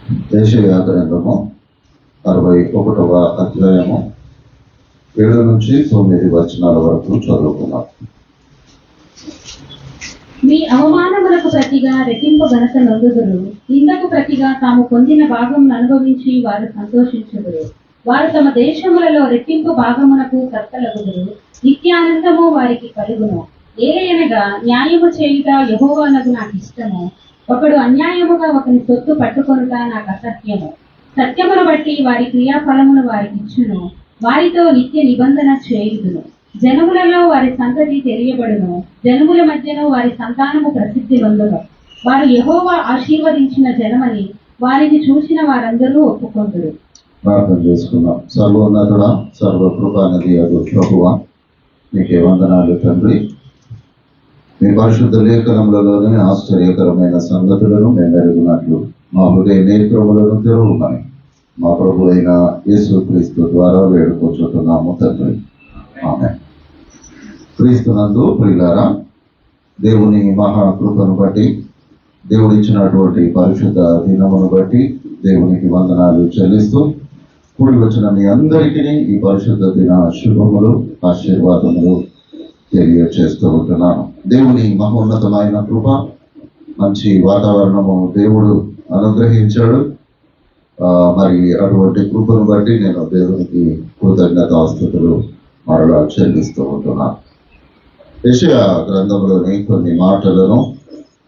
యెషయా గ్రంథము 61వ అధ్యాయము 7 నుంచి 9 వచనాల వరకు చదువుకున్నాం. మీ అవమానములకు ప్రతిగా రెట్టింపు ఘనత నొందుదురు, నిందకు ప్రతిగా తాము పొందిన భాగమును అనుభవించి వారు సంతోషించుదురు. వారు తమ దేశములలో రెట్టింపు భాగమునకు కర్తలగుదురు, నిత్యానందము వారికి కలుగును. ఏలయనగా న్యాయము చేయుట యెహోవానగు నాకు ఇష్టము, ఒకడు అన్యాయముగా ఒకని సొత్తు పట్టుకొనుట నాకు అసహ్యము. సత్యమును బట్టి వారి క్రియాఫలమును వారికి ఇచ్చును, వారితో నిత్య నిబంధన చేయుదును. జనములలో వారి సంగతి తెలియబడును, జనముల మధ్యను వారి సంతానము ప్రసిద్ధి నొందును. వారు యెహోవా ఆశీర్వదించిన జనమని వారిని చూసిన వారందరూ ఒప్పుకొందురు. ప్రార్థన చేసుకున్నాం. సర్వోన్నతుడా, సర్వకృపానిధి అగు ప్రభువా, నీకే వందనాలు తండ్రి. మీ పరిశుద్ధ లేఖనములలోనే ఆశ్చర్యకరమైన సంగతులను మేము ఎరుగునట్లు మా హృదయ నేత్రములను తెరవమని మా ప్రభు అయిన యేసుక్రీస్తు ద్వారా వేడుకొచ్చుతున్నాము తండ్రి. ఆమేన్. క్రీస్తునందు ప్రియులారా, దేవుని మహాకృపను బట్టి, దేవుడిచ్చినటువంటి పరిశుద్ధ దినమును బట్టి దేవునికి వందనాలు చెల్లిస్తూ కూడి వచ్చిన మీ అందరికీ ఈ పరిశుద్ధ దిన శుభములు, ఆశీర్వాదములు తెలియచేస్తూ ఉంటున్నాను. దేవుని మహోన్నతమైన కృప, మంచి వాతావరణము దేవుడు అనుగ్రహించాడు. మరి అటువంటి కృపను బట్టి నేను దేవునికి కృతజ్ఞతాస్తుతులు మరలా చెల్లిస్తూ ఉంటున్నాను. యెషయా గ్రంథంలోని కొన్ని మాటలను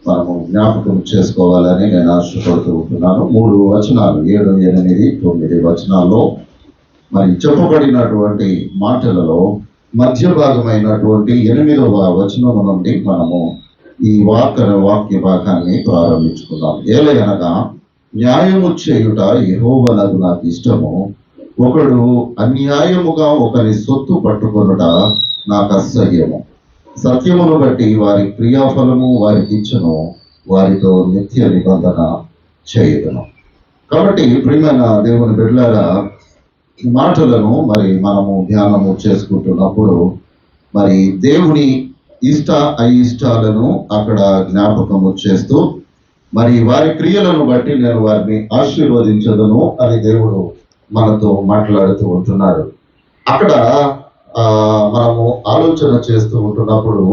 మనము జ్ఞాపకం చేసుకోవాలని నేను ఆశపడుతూ ఉంటున్నాను. 3 వచనాలు, 7, 8, 9 వచనాల్లో మరి చెప్పబడినటువంటి మాటలలో మధ్య భాగమైనటువంటి 8వ వచనము నుండి మనము ఈ వాక్య భాగాన్ని ప్రారంభించుకుందాం. ఏలయనగా న్యాయము చేయుట యెహోవానగు నాకు ఇష్టము, ఒకడు అన్యాయముగా ఒకరి సొత్తు పట్టుకొనుట నాకు అసహ్యము. సత్యమును బట్టి వారి క్రియాఫలము వారికి ఇచ్చును, వారితో నిత్య నిబంధన చేయుదును. కాబట్టి ప్రియమైన దేవుని బిడ్డలారా, మాటలను మరి మనము ధ్యానము చేసుకుంటున్నప్పుడు మరి దేవుని ఇష్ట అయిష్టాలను అక్కడ జ్ఞాపకము చేస్తూ మరి వారి క్రియలను బట్టి నేను వారిని ఆశీర్వదించదును అని దేవుడు మనతో మాట్లాడుతూ ఉంటున్నాడు. అక్కడ మనము ఆలోచన చేస్తూ ఉంటున్నప్పుడు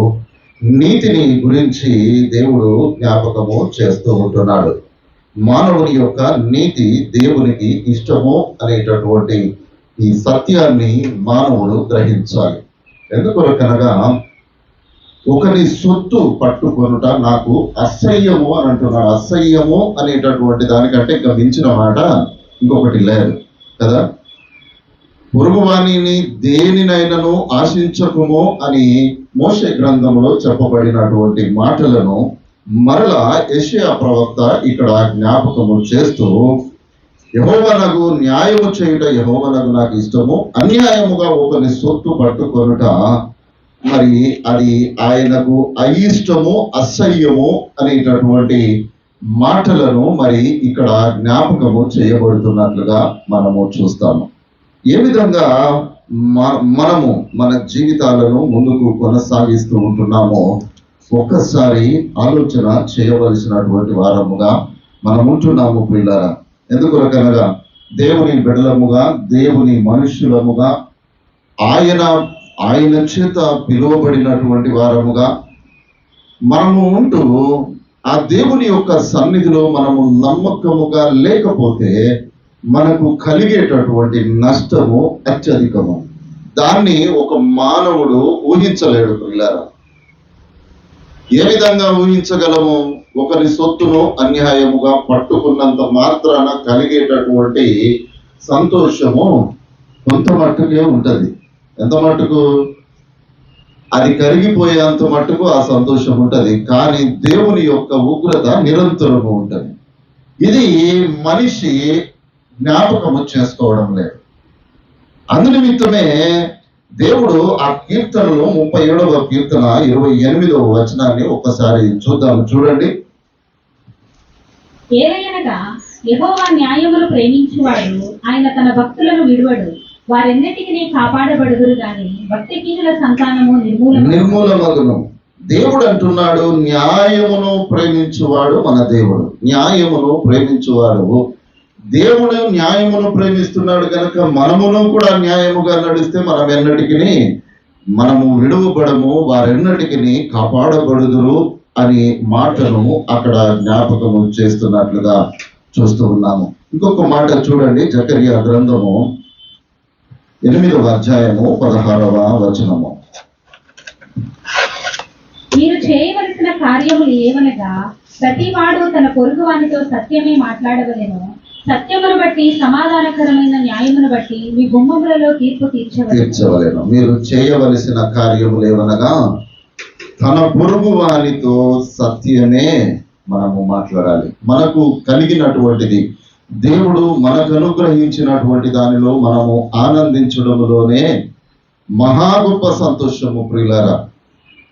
నీతిని గురించి దేవుడు జ్ఞాపకము చేస్తూ ఉంటున్నాడు. మానవుని యొక్క నీతి దేవునికి ఇష్టము అనేటటువంటి ఈ సత్యాన్ని మానవుడు గ్రహించాలి. ఎందుకొరకనగా ఒకరి సొత్తు పట్టుకొనుట నాకు అసహ్యము అని అంటున్నాడు. అసహ్యము అనేటటువంటి దానికంటే ఇంకా మించిన మాట ఇంకొకటి లేదు కదా. పొరుగువాణిని దేనినైనను ఆశించకుము అని మోషే గ్రంథంలో చెప్పబడినటువంటి మాటలను మరలా యెషయా ప్రవక్త ఇక్కడ జ్ఞాపకము చేస్తూ, యెహోవానగు న్యాయము చేయుట యెహోవానగు నాకు ఇష్టము, అన్యాయముగా ఒకరి సొత్తు పట్టుకొనుట మరి అది ఆయనకు అయిష్టము, అసహ్యము అనేటటువంటి మాటలను మరి ఇక్కడ జ్ఞాపకము చేయబడుతున్నట్లుగా మనము చూస్తాము. ఏ విధంగా మనము మన జీవితాలను ముందుకు కొనసాగిస్తూ ఉంటున్నామో ఒక్కసారి ఆలోచన చేయవలసినటువంటి వారముగా మనం ఉంటున్నాము ప్రియులారా. ఎందుకొరకనగా దేవుని బిడ్డలముగా, దేవుని మనుష్యులముగా, ఆయన చేత పిలువబడినటువంటి వారముగా మనము ఉంటూ ఆ దేవుని యొక్క సన్నిధిలో మనము నమ్మకముగా లేకపోతే మనకు కలిగేటటువంటి నష్టము అత్యధికము. దాన్ని ఒక మానవుడు ఊహించలేడు ప్రియులారా. ఏ విధంగా ఊహించగలము? ఒకరి సొత్తును అన్యాయముగా పట్టుకున్నంత మాత్రాన కలిగేటటువంటి సంతోషము కొంత మట్టుకే ఉంటది. ఎంత మట్టుకు? అది కరిగిపోయేంత మట్టుకు ఆ సంతోషం ఉంటది. కానీ దేవుని యొక్క ఉగ్రత నిరంతరము ఉంటది. ఇది మనిషి జ్ఞాపకము చేసుకోవడం లేదు. అందునిమిత్తమే దేవుడు ఆ కీర్తనలో 37వ కీర్తన 28వ వచనాన్ని ఒక్కసారి చూద్దాం. చూడండి. ఏలయనగా యెహోవా న్యాయమును ప్రేమించువాడు, ఆయన తన భక్తులను విడువడు. వారెన్నటికీ కాపాడబడుదురు గాని భక్తిహీనుల సంతానము నిర్మూలమగును. దేవుడు అంటున్నాడు, న్యాయమును ప్రేమించువాడు మన దేవుడు. న్యాయమును ప్రేమించువాడు దేవుడు న్యాయమును ప్రేమిస్తున్నాడు కనుక మనమును కూడా న్యాయముగా నడిస్తే మనం ఎన్నటికి మనము విడువబడము, వారెన్నటికి కాపాడబడుదురు అని మాటను అక్కడ జ్ఞాపకము చేస్తున్నట్లుగా చూస్తూ ఉన్నాము. ఇంకొక మాట చూడండి, జకరియా గ్రంథము 8వ అధ్యాయము 16వ వచనము. మీరు చేయవలసిన కార్యములు ఏవనగా, ప్రతివాడు తన పొరుగు వానితో సత్యమే మాట్లాడవలెను, సత్యమును బట్టి సమాధానకరమైన న్యాయమును బట్టి మీ గుమ్మములలో తీర్పు తీర్చవలెను. మీరు చేయవలసిన కార్యములు ఏవనగా, తన పొరుగు వానితో సత్యమే మనము మాట్లాడాలి. మనకు కలిగినటువంటిది, దేవుడు మనకు అనుగ్రహించినటువంటి దానిలో మనము ఆనందించడంలోనే మహా గొప్ప సంతోషము ప్రియులారా.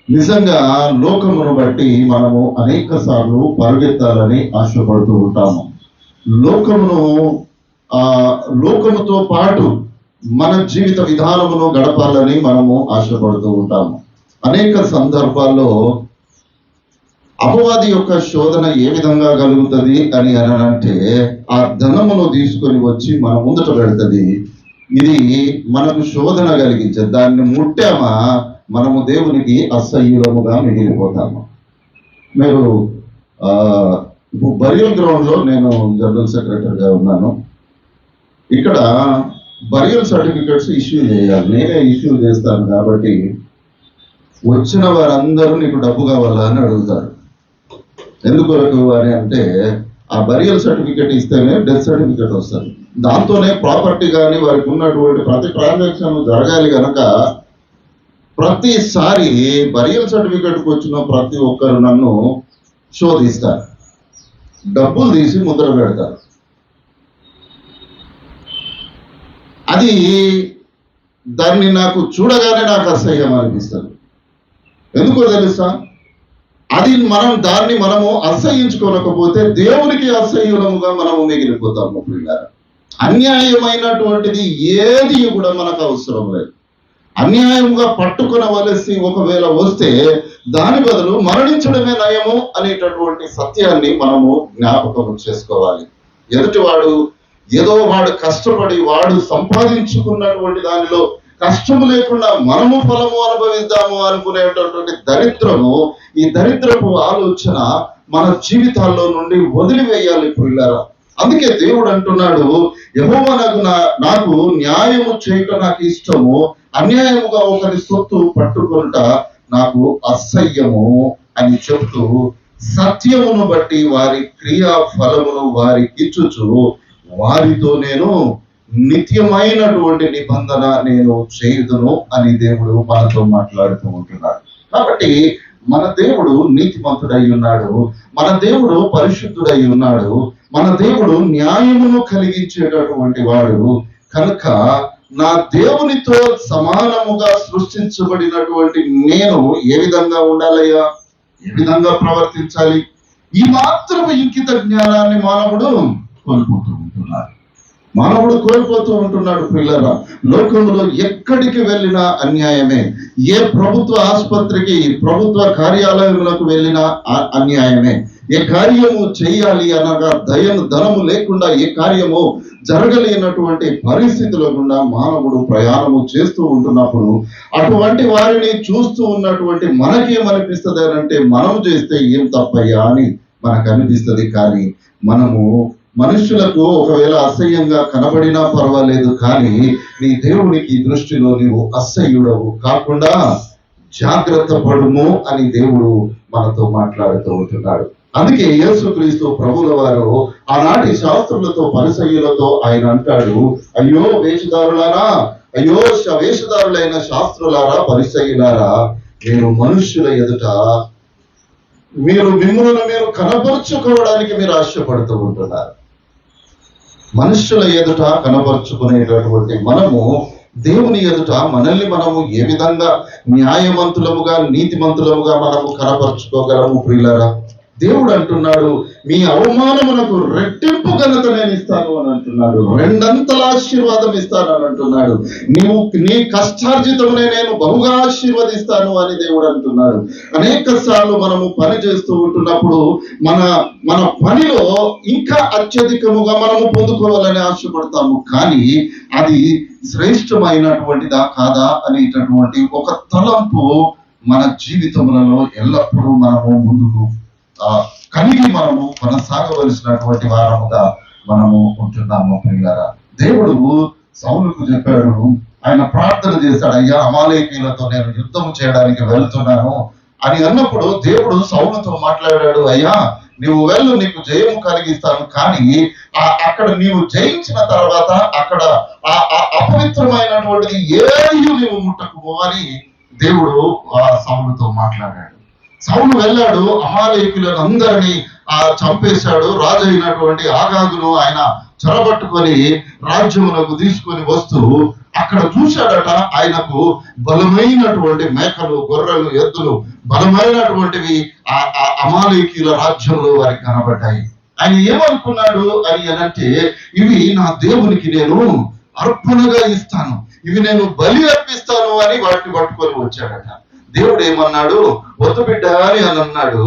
నిజంగా లోకమును బట్టి మనము అనేక సార్లు పరిగెత్తాలని ఆశపడుతూ ఉంటాము. లోకముతో పాటు మన జీవిత విధానమును గడపాలని మనము ఆశపడుతూ ఉంటాము. అనేక సందర్భాల్లో అపవాది యొక్క శోధన ఏ విధంగా కలుగుతుంది అని అంటే, ఆ ధనమును తీసుకొని వచ్చి మన ముందట పెడుతుంది. ఇది మనకు శోధన కలిగించే, దాన్ని ముట్టామా మనము దేవునికి అసహ్యులముగా మిగిలిపోతాము. మీరు బరియల్ గ్రౌండ్ లో నేను జనరల్ సెక్రటరీగా ఉన్నాను. ఇక్కడ బరియల్ సర్టిఫికెట్స్ ఇష్యూ చేయాలి, నేనే ఇష్యూ చేస్తాను. కాబట్టి వచ్చిన వారందరూ నీకు డబ్బు కావాలా అని అడుగుతారు. ఎందుకు అని అంటే, ఆ బరియల్ సర్టిఫికెట్ ఇస్తేనే డెత్ సర్టిఫికెట్ వస్తుంది. దాంతోనే ప్రాపర్టీ కానీ వారికి ఉన్నటువంటి ప్రతి ట్రాన్సాక్షన్ జరగాలి కనుక ప్రతిసారి బరియల్ సర్టిఫికెట్కి వచ్చిన ప్రతి ఒక్కరు నన్ను శోధిస్తారు, డబ్బులు తీసి ముద్ర పెడతారు. దాన్ని నాకు చూడగానే నాకు అసహ్యం అనిపిస్తుంది. ఎందుకో తెలుసా? దాన్ని మనము అసహ్యించుకోలేకపోతే దేవునికి అసహ్యులముగా మనము మిగిలిపోతాము పిల్లలు. అన్యాయమైనటువంటిది ఏది కూడా మనకు అవసరం లేదు. అన్యాయంగా పట్టుకొనవలసి ఒకవేళ వస్తే దాని బదులు మరణించడమే నయము అనేటటువంటి సత్యాన్ని మనము జ్ఞాపకం చేసుకోవాలి. ఎదుటివాడు వాడు కష్టపడి వాడు సంపాదించుకున్నటువంటి దానిలో కష్టము లేకుండా మనము ఫలము అనుభవిద్దాము అనుకునేటటువంటి ఈ దరిద్రపు ఆలోచన మన జీవితాల్లో నుండి వదిలివేయాలి పిల్లరా. అందుకే దేవుడు అంటున్నాడు, యెహోవానగు నాకు న్యాయము చేయటం నాకు ఇష్టము, అన్యాయముగా ఒకరి సొత్తు పట్టుకొనుట నాకు అసహ్యము అని చెబుతూ, సత్యమును బట్టి వారి క్రియా ఫలమును వారికి ఇచ్చుచు వారితో నేను నిత్యమైనటువంటి నిబంధన నేను చేయుదును అని దేవుడు మనతో మాట్లాడుతూ ఉంటున్నాడు. కాబట్టి మన దేవుడు నీతిమంతుడై ఉన్నాడు, మన దేవుడు పరిశుద్ధుడై ఉన్నాడు, మన దేవుడు న్యాయమును కలిగించేటటువంటి వాడు. కనుక నా దేవునితో సమానముగా సృష్టించబడినటువంటి నేను ఏ విధంగా ఉండాలయ్యా, ఏ విధంగా ప్రవర్తించాలి, ఈ మాత్రము ఇంకిత జ్ఞానాన్ని మానవుడు కోల్పోతూ ఉంటున్నాడు పిల్లరా. లోకంలో ఎక్కడికి వెళ్ళినా అన్యాయమే. ఏ ప్రభుత్వ ఆసుపత్రికి, ప్రభుత్వ కార్యాలయములకు వెళ్ళినా అన్యాయమే. ఏ కార్యము చేయాలి అనగా ధనము లేకుండా ఏ కార్యము జరగలేనటువంటి పరిస్థితుల గుండా మానవుడు ప్రయాణము చేస్తూ ఉంటున్నప్పుడు, అటువంటి వారిని చూస్తూ ఉన్నటువంటి మనకేమనిపిస్తుంది అంటే, మనం చేస్తే ఏం తప్పయ్యా అని మనకు అనిపిస్తుంది. కానీ మనము మనుషులకు ఒకవేళ అసహ్యంగా కనబడినా పర్వాలేదు, కానీ నీ దేవునికి దృష్టిలో నీవు అసహ్యుడవు కాకుండా జాగ్రత్త పడుము అని దేవుడు మనతో మాట్లాడుతూ ఉంటున్నాడు. అందుకే యేసుక్రీస్తు ప్రభుల వారు ఆనాటి శాస్త్రులతో పరిసయ్యులతో ఆయన అంటాడు, అయ్యో వేషధారులారా, అయ్యో వేషధారులైన శాస్త్రులారా, పరిసయ్యులారా, మీరు మనుష్యుల ఎదుట మిమ్మల్ని మీరు కనపరుచుకోవడానికి మీరు ఆశపడుతూ ఉంటున్నారు. మనుష్యుల ఎదుట కనపరుచుకునేటటువంటి మనము దేవుని ఎదుట మనల్ని మనము ఏ విధంగా న్యాయవంతులముగా నీతిమంతులముగా మనము కనపరుచుకోగలము ప్రియులారా? దేవుడు అంటున్నాడు, మీ అవమానమునకు రెట్టింపు ఘనత నేను ఇస్తాను అని అంటున్నాడు. రెండంతల ఆశీర్వాదం ఇస్తాను అని అంటున్నాడు. నీ కష్టార్జితమునే నేను బహుగా ఆశీర్వదిస్తాను అని దేవుడు అంటున్నాడు. అనేక సార్లు మనము పని చేస్తూ ఉంటున్నప్పుడు మన పనిలో ఇంకా అత్యధికముగా మనము పొందుకోవాలని ఆశపడతాము. కానీ అది శ్రేష్టమైనటువంటిదా కాదా అనేటటువంటి ఒక తలంపు మన జీవితములలో ఎల్లప్పుడూ మనము ముందుకు కలిగి మనము కొనసాగవలసినటువంటి వారముగా మనము ఉంటున్నాము. ప్రియులారా, దేవుడు సౌలుకు చెప్పాడు, ఆయన ప్రార్థన చేశాడు, అయ్యా అమాలేకీయులతో నేను యుద్ధం చేయడానికి వెళ్తున్నాను అని అన్నప్పుడు దేవుడు సౌలుతో మాట్లాడాడు, అయ్యా నీవు వెళ్ళు, నీకు జయము కలిగిస్తాను, కానీ అక్కడ నీవు జయించిన తర్వాత అక్కడ అపవిత్రమైనటువంటిది ఏది నీవు ముట్టకు అని దేవుడు సౌలుతో మాట్లాడాడు. సౌలు వెళ్ళాడు, అమాలేకులను అందరినీ చంపేశాడు. రాజు అయినటువంటి ఆగాగును ఆయన చెరబట్టుకొని రాజ్యమునకు తీసుకొని వస్తూ అక్కడ చూశాడట, ఆయనకు బలమైనటువంటి మేకలు, గొర్రెలు, ఎద్దులు బలమైనటువంటివి ఆ అమాలేకీల రాజ్యంలో వారికి కనబడ్డాయి. ఆయన ఏమనుకున్నాడు అని అంటే, ఇవి నా దేవునికి నేను అర్పణగా ఇస్తాను, ఇవి నేను బలి అర్పిస్తాను అని వాటిని పట్టుకొని వచ్చాడట. దేవుడు ఏమన్నాడు, వద్దు బిడ్డ అని అన్నాడు.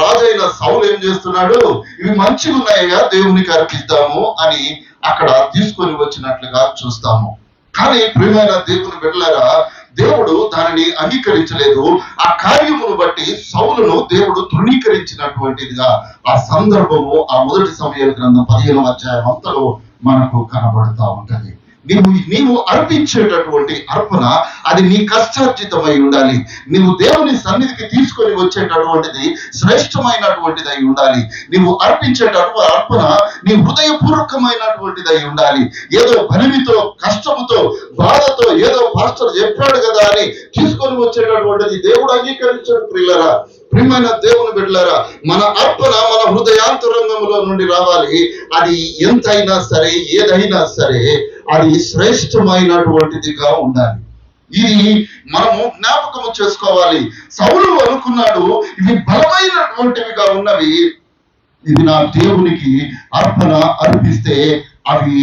రాజైన సౌలు ఏం చేస్తున్నాడు, ఇవి మంచిగా ఉన్నాయా, దేవునికి అర్పిద్దాము అని అక్కడ తీసుకొని వచ్చినట్లుగా చూస్తాము. కానీ ప్రియమైన దేవుని బిడ్డలారా, దేవుడు దానిని అంగీకరించలేదు. ఆ కార్యమును బట్టి సౌలును దేవుడు తృణీకరించినటువంటిదిగా ఆ సందర్భము ఆ 1 సమూయేలు గ్రంథం 15వ అధ్యాయం అంతలో మనకు కనబడుతూ ఉంటది. నీవు అర్పించేటటువంటి అర్పణ అది నీ కష్టార్జితమై ఉండాలి. నీవు దేవుని సన్నిధికి తీసుకొని వచ్చేటటువంటిది శ్రేష్టమైనటువంటిది అయి ఉండాలి. నీవు అర్పించేటటువంటి అర్పణ నీ హృదయపూర్వకమైనటువంటిది అయి ఉండాలి. ఏదో బలిమితో, కష్టముతో, బాధతో, ఏదో పాస్టర్ చెప్పాడు కదా అని తీసుకొని వచ్చేటటువంటిది దేవుడు అంగీకరించాడు. ప్రియులారా, ప్రియమైన దేవుని బిడ్డలారా, మన అర్పణ మన హృదయాంతరంగంలో నుండి రావాలి. అది ఎంతైనా సరే, ఏదైనా సరే, అది శ్రేష్టమైనటువంటిదిగా ఉండాలి. ఇది మనము జ్ఞాపకము చేసుకోవాలి. సౌలు అనుకున్నాడు, ఇవి బలమైనటువంటివిగా ఉన్నవి, ఇది నా దేవునికి అర్పణ అర్పిస్తే అవి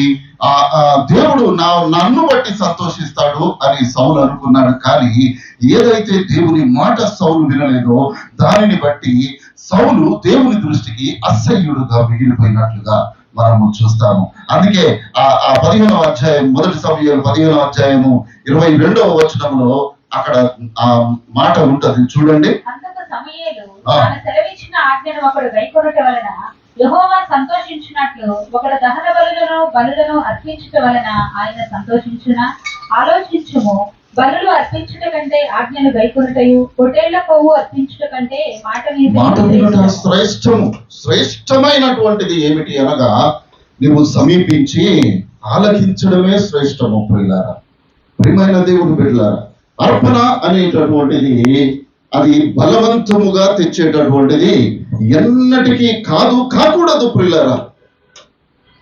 దేవుడు నన్ను బట్టి సంతోషిస్తాడు అని సౌలు అనుకున్నాడు. కానీ ఏదైతే దేవుని మాట సౌలు వినలేదో దానిని బట్టి సౌలు దేవుని దృష్టికి అసహ్యుడుగా మిగిలిపోయినట్లుగా మనము చూస్తాము. అందుకే ఆ 15వ అధ్యాయం 1 సమూయేలు 15వ అధ్యాయము 22వ వచనంలో అక్కడ ఆ మాట ఉంటది, చూడండి. అంతకు సమూయేలు తాను సెలవిచ్చిన ఆజ్ఞను ఒకడు గైకొనుట వలన యెహోవా సంతోషించినట్లు ఒకడు దహన బలులను అర్పించుట వలన ఆయన సంతోషించునా? ఆలోచించుము, బలులు అర్పించుట కంటే ఆజ్ఞను గైకొనుటయు, పొట్టేళ్ల కొవ్వు అర్పించుట కంటే మాట వినుట శ్రేష్టమైనటువంటిది ఏమిటి అనగా, నువ్వు సమీపించి ఆలకించడమే శ్రేష్టము. ప్రియులారా, ప్రియమైన దేవుని బిడ్డలారా, అర్పణ అనేటటువంటిది అది బలవంతముగా తెచ్చేటటువంటిది ఎన్నటికీ కాకూడదు. ప్రియులారా,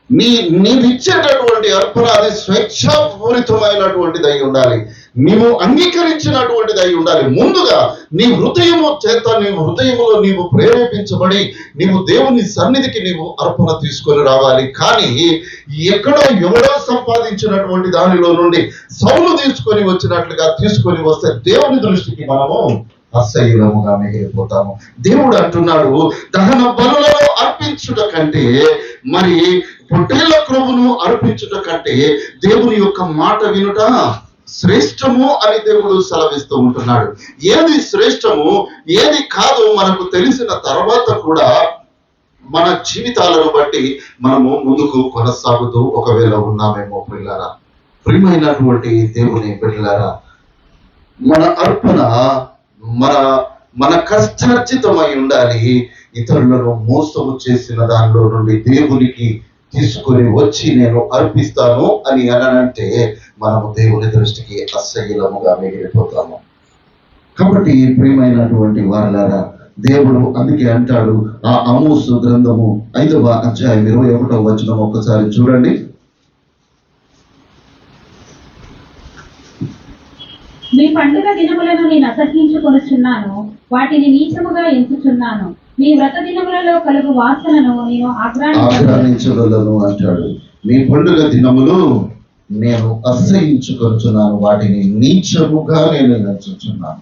నీవిచ్చేటటువంటి అర్పణ అది స్వేచ్ఛాపూరితమైనటువంటిది అయి ఉండాలి. నీవు అంగీకరించినటువంటిది అయి ఉండాలి. ముందుగా నీ హృదయము చేత, నీ హృదయములో నీవు ప్రేరేపించబడి నీవు దేవుని సన్నిధికి నీవు అర్పణ తీసుకొని రావాలి. కానీ ఎవడో సంపాదించినటువంటి దానిలో నుండి సౌలు తీసుకొని వచ్చినట్లుగా తీసుకొని వస్తే దేవుని దృష్టికి మనము అసహ్యులముగా మిగిలిపోతాము. దేవుడు అంటున్నాడు, దహన బలులను అర్పించుట కంటే, మరి పొట్టేళ్ల క్రొవ్వును అర్పించుట కంటే దేవుని యొక్క మాట వినుట శ్రేష్టము అని దేవుడు సెలవిస్తూ ఉంటున్నాడు. ఏది శ్రేష్టము ఏది కాదు మనకు తెలిసిన తర్వాత కూడా మన జీవితాలను బట్టి మనము ముందుకు కొనసాగుతూ ఒకవేళ ఉన్నామేమో. ప్రియులారా, ప్రియమైనటువంటి దేవుని బిడ్డలారా, మన అర్పణ మన కష్టార్జితమై ఉండాలి. ఇతరులను మోసము చేసిన దానిలో నుండి దేవునికి తీసుకొని వచ్చి నేను అర్పిస్తాను అని అనంటే మనము దేవుని దృష్టికి అసహ్యులముగా మిగిలిపోతాము. కాబట్టి ప్రియమైనటువంటి వారలారా, దేవుడు అందుకే అంటాడు, ఆ ఆమోసు గ్రంథము 5వ అధ్యాయం 21వ వచనం ఒక్కసారి చూడండి. మీ పండుగ దినములను నేను అసహ్యించుకొనుచున్నాను, వాటిని నీచముగా ఎంచుచున్నాను. మీ వ్రత దినములలో కలుగు వాసనను నేను ఆగ్రహించగలను అంటాడు. మీ పండుగ దినములు నేను అసహ్యించుకొనుచున్నాను, వాటిని నీచముగా నేను ఎంచుచున్నాను.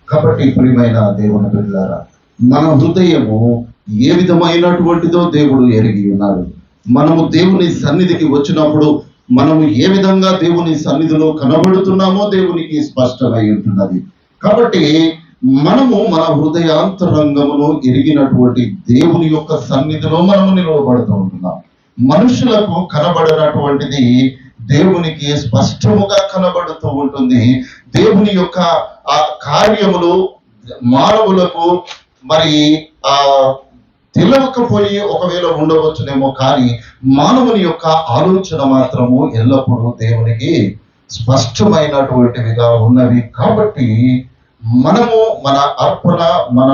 కాబట్టి ప్రియమైన దేవుని బిడ్డలారా, మన హృదయము ఏ విధమైనటువంటిదో దేవుడు ఎరిగి ఉన్నాడు. మనము దేవుని సన్నిధికి వచ్చినప్పుడు మనము ఏ విధంగా దేవుని సన్నిధిలో కనబడుతున్నామో దేవునికి స్పష్టమై ఉంటున్నది. కాబట్టి మనము మన హృదయాంతరంగమును ఎరిగినటువంటి దేవుని యొక్క సన్నిధిలో మనము నిలవబడుతూ ఉంటున్నాం. మనుషులకు కనబడినటువంటిది దేవునికి స్పష్టముగా కనబడుతూ ఉంటుంది. దేవుని యొక్క ఆ కార్యములు మానవులకు మరి తెలియకపోయి ఒకవేళ ఉండవచ్చునేమో, కానీ మానవుని యొక్క ఆలోచన మాత్రము ఎల్లప్పుడూ దేవునికి స్పష్టమైనటువంటివిగా ఉన్నవి. కాబట్టి మనము మన అర్పణ, మన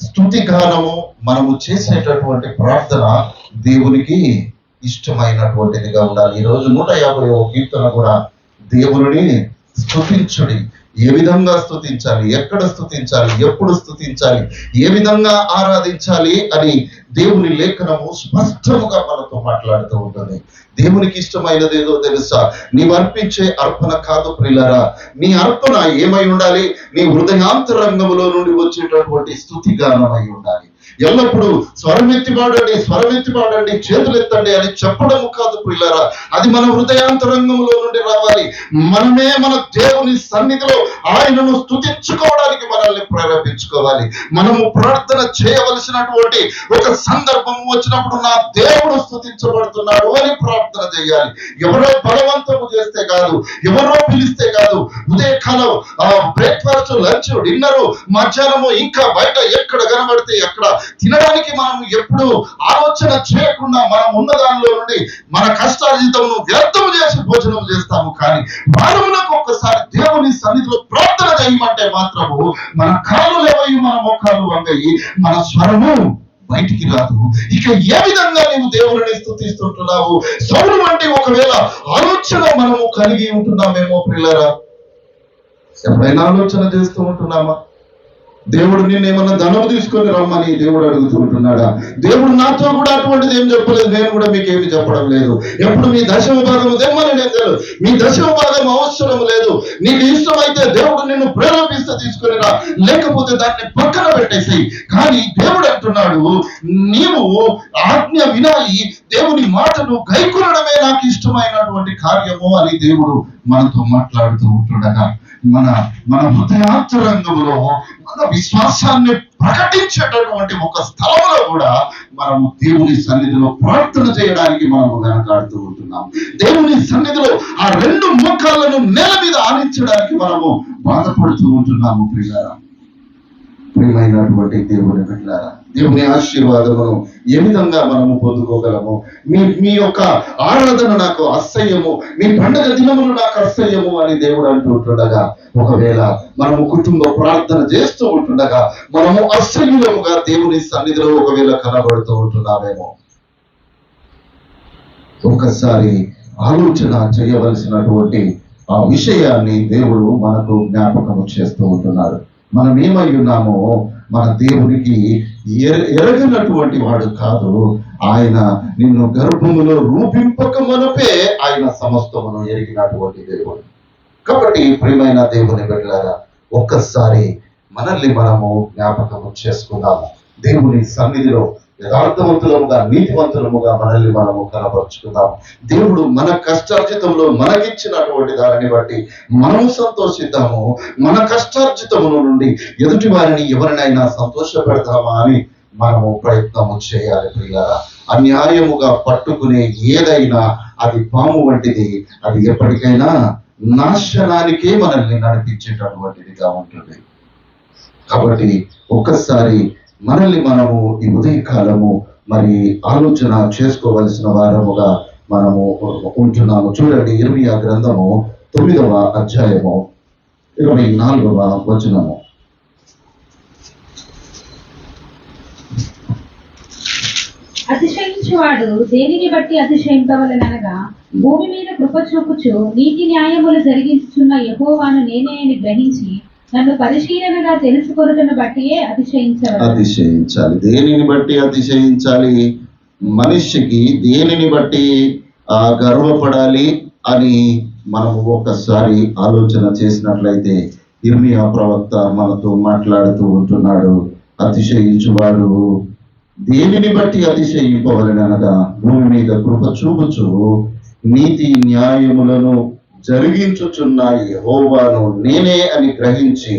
స్తుతి గానము, మనము చేసేటటువంటి ప్రార్థన దేవునికి ఇష్టమైనటువంటిదిగా ఉండాలి. ఈరోజు 150వ కీర్తన కూడా దేవుని స్తుతించుడి. ఏ విధంగా స్తుతించాలి, ఎక్కడ స్తుతించాలి, ఎప్పుడు స్తుతించాలి, ఏ విధంగా ఆరాధించాలి అని దేవుని లేఖనము స్పష్టముగా మనతో మాట్లాడుతూ ఉంటుంది. దేవునికి ఇష్టమైనది ఏదో తెలుసా? నీవు అర్పించే అర్పణ కాదు ప్రియులారా, నీ అర్పణ ఏమై ఉండాలి? నీ హృదయాంతరంగములో నుండి వచ్చేటటువంటి స్తుతి గానమై ఉండాలి. ఎల్లప్పుడూ స్వరమెత్తి పాడండి, చేతులెత్తండి అని చెప్పడము కాదు ప్రియులారా, అది మన హృదయాంతరంగంలో నుండి రావాలి. మనమే మన దేవుని సన్నిధిలో ఆయనను స్తుతించుకోవడానికి మనల్ని ప్రేరేపించుకోవాలి. మనము ప్రార్థన చేయవలసినటువంటి ఒక సందర్భం వచ్చినప్పుడు నా దేవుడు స్తుతించబడుతున్నాడు అని ప్రార్థన చేయాలి. ఎవరో బలవంతము చేస్తే కాదు, ఎవరో పిలిస్తే కాదు. ఉదయకాలం బ్రేక్ఫాస్ట్, లంచ్, డిన్నరు, మధ్యాహ్నము ఇంకా బయట ఎక్కడ కనబడితే ఎక్కడ తినడానికి మనం ఎప్పుడు ఆలోచన చేయకుండా మనం ఉన్న దానిలో నుండి మన కష్టార్జితమును వ్యర్థము చేసి భోజనం చేస్తాము. కానీ వారమునకు ఒక్కసారి దేవుని సన్నిధిలో ప్రార్థన చేయమంటే మాత్రము మన కాళ్ళు లేవయి, మన మోకాళ్ళు వంగయి, మన స్వరము బయటికి రాదు. ఇక ఏ విధంగా నీవు దేవుని స్తుతిస్తుంటున్నావు? సౌలు వంటి ఒకవేళ ఆలోచన మనము కలిగి ఉంటున్నామేమో ప్రియులారా. ఎప్పుడైనా ఆలోచన చేస్తూ ఉంటున్నామా? దేవుడు నిన్నేమన్నా ధనము తీసుకొని రమ్మని దేవుడు అడుగుతూ ఉంటున్నాడా? దేవుడు నాతో కూడా అటువంటిది ఏం చెప్పలేదు, నేను కూడా మీకు ఏమి చెప్పడం లేదు. ఎప్పుడు మీ దశమ భాగం తెమ్మని నేను తెలియదు. మీ దశమ భాగం అవసరం లేదు. నీకు ఇష్టమైతే దేవుడు నిన్ను ప్రేరేపిస్తే తీసుకొని రా, లేకపోతే దాన్ని పక్కన పెట్టేసాయి. కానీ దేవుడు అంటున్నాడు, నీవు ఆజ్ఞ వినాలి, దేవుని మాటను గైకొనడమే నాకు ఇష్టమైనటువంటి కార్యము అని దేవుడు మనతో మాట్లాడుతూ ఉంటుండగా మన హృదయాంతరంగంలో మన విశ్వాసాన్ని ప్రకటించేటటువంటి ఒక స్థలంలో కూడా మనము దేవుని సన్నిధిలో ప్రార్థన చేయడానికి మనము వెనకాడుతూ ఉంటున్నాం. దేవుని సన్నిధిలో ఆ 2 మోకాళ్ళను నేల మీద ఆనించడానికి మనము బాధపడుతూ ఉంటున్నాము. ప్రియమైనటువంటి దేవుని బిడ్డలారా, దేవుని ఆశీర్వాదమును ఏ విధంగా మనము పొందుకోగలము? మీ యొక్క ఆరాధన నాకు అసహ్యము, మీ పండుగ దినములు నాకు అసహ్యము అని దేవుడు అంటూ ఉంటుండగా, ఒకవేళ మనము కుటుంబ ప్రార్థన చేస్తూ ఉంటుండగా మనము అసహ్యులముగా దేవుని సన్నిధిలో ఒకవేళ కనబడుతూ ఉంటున్నామేమో, ఒకసారి ఆలోచన చేయవలసినటువంటి ఆ విషయాన్ని దేవుడు మనకు జ్ఞాపకము చేస్తూ ఉంటున్నాడు. మనం ఏమై ఉన్నామో మన దేవునికి ఎరగనటువంటి వాడు కాదు. ఆయన నిన్ను గర్భములో రూపింపక మనపే ఆయన సమస్తమును ఎరిగినటువంటి దేవుడు. కాబట్టి ప్రియమైన దేవుని బిడ్డలారా, ఒక్కసారి మనల్ని మనము జ్ఞాపకము చేసుకుందాము. దేవుని సన్నిధిలో యథార్థవంతులముగా, నీతివంతులముగా మనల్ని మనము కనపరుచుకుందాం. దేవుడు మన కష్టార్జితంలో మనకిచ్చినటువంటి దానిని బట్టి మనము సంతోషిద్దాము. మన కష్టార్జితముల నుండి ఎదుటి వారిని ఎవరినైనా సంతోష పెడతామా అని మనము ప్రయత్నము చేయాలి. ప్రియులారా, అన్యాయముగా పట్టుకునే ఏదైనా అది పాము వంటిది. అది ఎప్పటికైనా నాశనానికే మనల్ని నడిపించేటటువంటిదిగా ఉంటుంది. కాబట్టి ఒక్కసారి మనల్ని మనము ఈ ఉదయకాలము మరి ఆలోచన చేసుకోవలసిన వారముగా మనము ఉంటున్నాము. చూడండి, ఇర్మియా గ్రంథము 9వ అధ్యాయము 24వ వచనము. అతిశయించువాడు దేనిని బట్టి అతిశయింపవలెననగా, భూమి మీద కృప చూపుచు నీతి న్యాయములు జరిగించుచున్న యెహోవాను నేనే అని గ్రహించి నన్ను పరిశీలనగా తెలుసుకొనుటను బట్టియే అతిశయించవలెను. అతిశయించాలి. దేనిని బట్టి అతిశయించాలి? మనిషికి దేనిని బట్టి గర్వపడాలి అని మనము ఒకసారి ఆలోచన చేసినట్లయితే ఇర్మియా ప్రవక్త మనతో మాట్లాడుతూ ఉంటున్నాడు. అతిశయించువాడు దేనిని బట్టి అతిశయింపవలెననగా భూమి మీద కృప చూపుచు నీతి న్యాయములను జరిగించుచున్న యెహోవాను నేనే అని గ్రహించి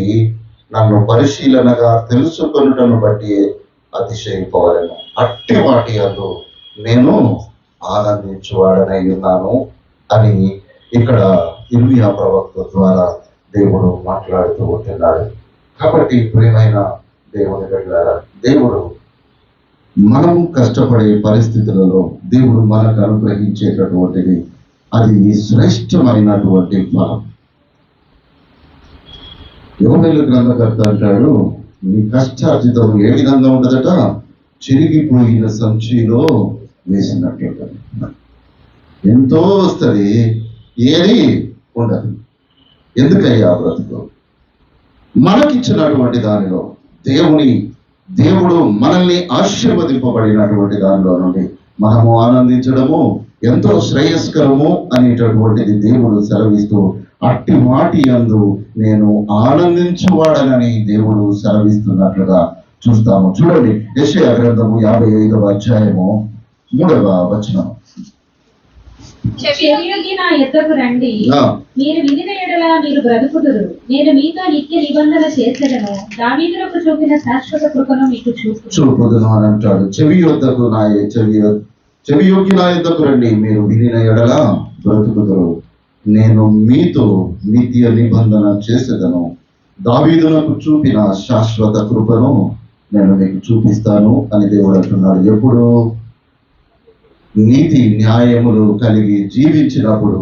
నన్ను పరిశీలనగా తెలుసుకొనుటను బట్టి అతిశయింపవలెను. అట్టి వాటి యందు నేను ఆనందించువాడనై ఉన్నాను అని ఇక్కడ ఇర్మియా ప్రవక్త ద్వారా దేవుడు మాట్లాడుతూ ఉంటున్నాడు. కాబట్టి ప్రియమైన దేవుని బిడ్డలారా, దేవుడు మనము కష్టపడే పరిస్థితులలో దేవుడు మనకు అనుగ్రహించేటటువంటిది అది శ్రేష్టమైనటువంటి ఫలం. యోవేలు గ్రంథకర్త అంటాడు, నీ కష్టార్జితం ఏ విధంగా ఉండదట? చిరిగిపోయిన సంచిలో వేసినట్టు. ఎంతో వస్తుంది, ఏది ఉండదు. ఎందుకయ్యా బ్రతుకు? మనకిచ్చినటువంటి దానిలో దేవుడు మనల్ని ఆశీర్వదింపబడినటువంటి దానిలో నుండి మనము ఆనందించడము ఎంతో శ్రేయస్కరము అనేటటువంటిది దేవుడు సెలవిస్తూ, అట్టి వాటి యందు నేను ఆనందించువాడనని దేవుడు సెలవిస్తున్నట్లుగా చూస్తాము. చూడండి, యెషయా గ్రంథము 55వ అధ్యాయము 3వ వచనం. చెవియొగ్గి నా యొద్దకు రండి, మీరు వినిన ఎడల మీరు బ్రతుకుదురు. నేను మీతో నిత్య నిబంధన చేసేదను, దావీదులకు చూపిన శాశ్వత కృపను మీకు చూపుదును అని అంటాడు. చెవియొగ్గి నా యొద్దకు రండి, మీరు వినిన ఎడల బ్రతుకుదురు. నేను మీతో నిత్య నిబంధన చేసేదను, దావీదులకు చూపిన శాశ్వత కృపను నేను మీకు చూపిస్తాను అని దేవుడు అంటున్నాడు. ఎప్పుడు? నీతి న్యాయములు కలిగి జీవించినప్పుడు